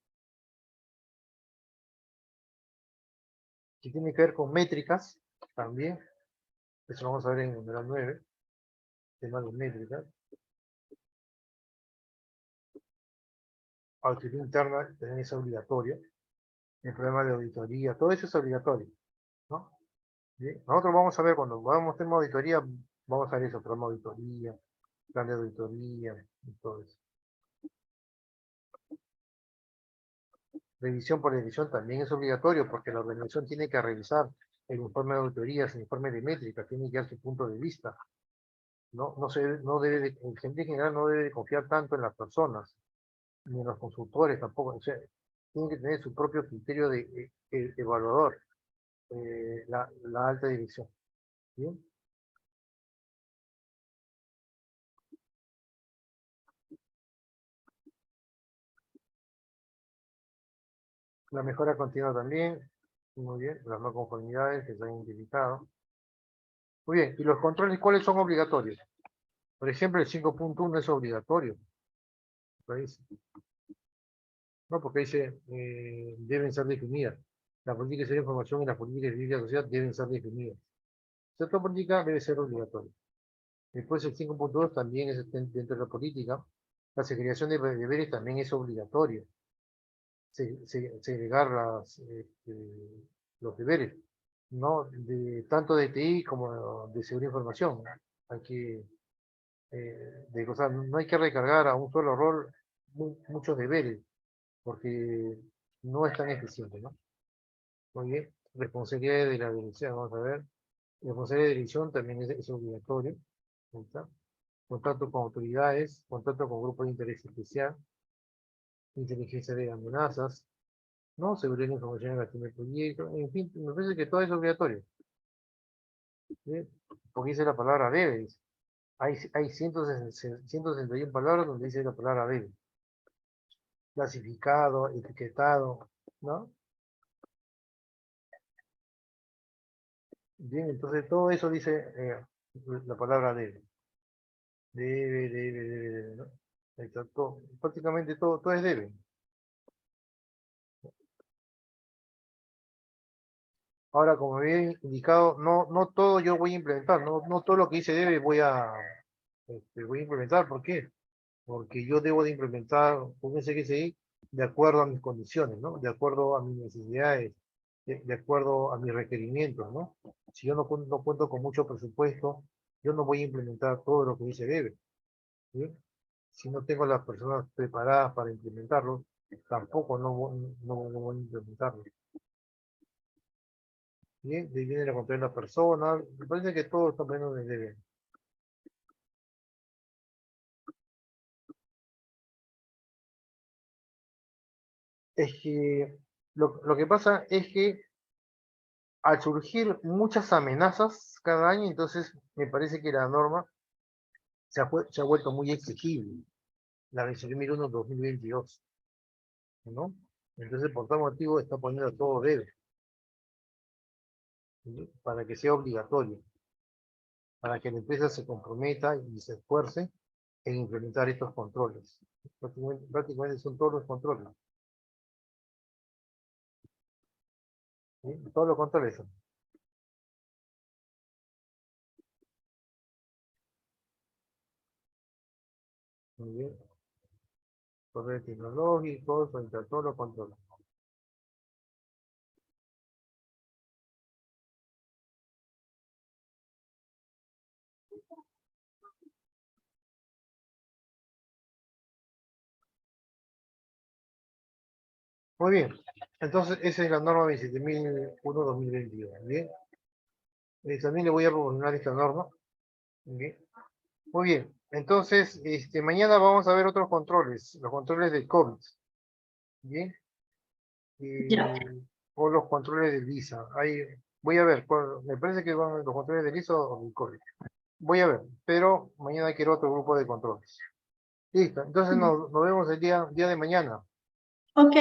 que tiene que ver con métricas, también. Eso lo vamos a ver en el numeral 9, tema de métricas. Auditoría interna también es obligatorio. El programa de auditoría, todo eso es obligatorio, ¿no? Bien. Nosotros vamos a ver, cuando vamos a tema de auditoría, vamos a ver eso, programa de auditoría, plan de auditoría, y todo eso. Revisión por revisión también es obligatorio porque la organización tiene que revisar el informe de auditorías, el informe de métrica, tiene que dar su punto de vista. El gerente general no debe de confiar tanto en las personas, ni en los consultores tampoco. O sea, tiene que tener su propio criterio de evaluador, la alta dirección. ¿Bien? La mejora continua también. Muy bien, las no conformidades que se han identificado. Muy bien, ¿y los controles cuáles son obligatorios? Por ejemplo, el 5.1 es obligatorio. Lo dice. No, porque dice, deben ser definidas. La política de seguridad de información y las políticas de seguridad social deben ser definidas. Cierta política debe ser obligatoria. Después el 5.2 también es dentro de la política. La segregación de deberes también es obligatorio. Segregar los deberes, ¿no? Tanto de TI como de seguridad de información. Hay que, o sea, no hay que recargar a un solo rol muchos deberes, porque no es tan eficiente, ¿no? Muy bien. Responsabilidad de la dirección, vamos a ver. Responsabilidad de dirección también es obligatorio. Ahí está. Contacto con autoridades, contacto con grupos de interés especial, inteligencia de amenazas, ¿no? Seguridad de información en la actividad del proyecto, en fin, me parece que todo es obligatorio. ¿Sí? Porque dice la palabra debe. Dice. Hay 161 palabras donde dice la palabra debe. clasificado, etiquetado, ¿no? Bien, entonces todo eso dice la palabra debe. Debe, ¿no? Ahí está todo, prácticamente todo es debe. Ahora, como había indicado, no todo yo voy a implementar, no todo lo que dice debe voy a implementar. ¿Por qué? Porque yo debo de implementar un SXI de acuerdo a mis condiciones, ¿no? De acuerdo a mis necesidades, de acuerdo a mis requerimientos, ¿no? Si yo no cuento con mucho presupuesto, yo no voy a implementar todo lo que dice debe, ¿sí? Si no tengo las personas preparadas para implementarlo, tampoco no voy a implementarlo. Bien, de ahí viene la control de la persona, me parece que todo está menos de debe. Es que lo que pasa es que al surgir muchas amenazas cada año, entonces me parece que la norma se ha vuelto muy exigible, la 21.001/2022, ¿no? Entonces, por tal motivo, está poniendo todo debe, ¿sí? Para que sea obligatorio, para que la empresa se comprometa y se esfuerce en implementar estos controles. Prácticamente son todos los controles, ¿sí? Todos los controles son. Muy bien. Correo tecnológico, frente todos los controles. Muy bien. Entonces, esa es la norma 27.001/2022. Bien. También le voy a proporcionar esta norma. Bien. Muy bien. Entonces, mañana vamos a ver otros controles, los controles de COVID. Bien. Ya. O los controles del Visa. Ahí voy a ver, me parece que van los controles del Visa o del COVID. Voy a ver, pero mañana quiero otro grupo de controles. Listo. Entonces nos vemos el día de mañana. Ok,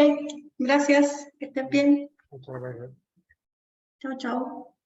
gracias. Que estén bien. Muchas gracias. Chao, chao.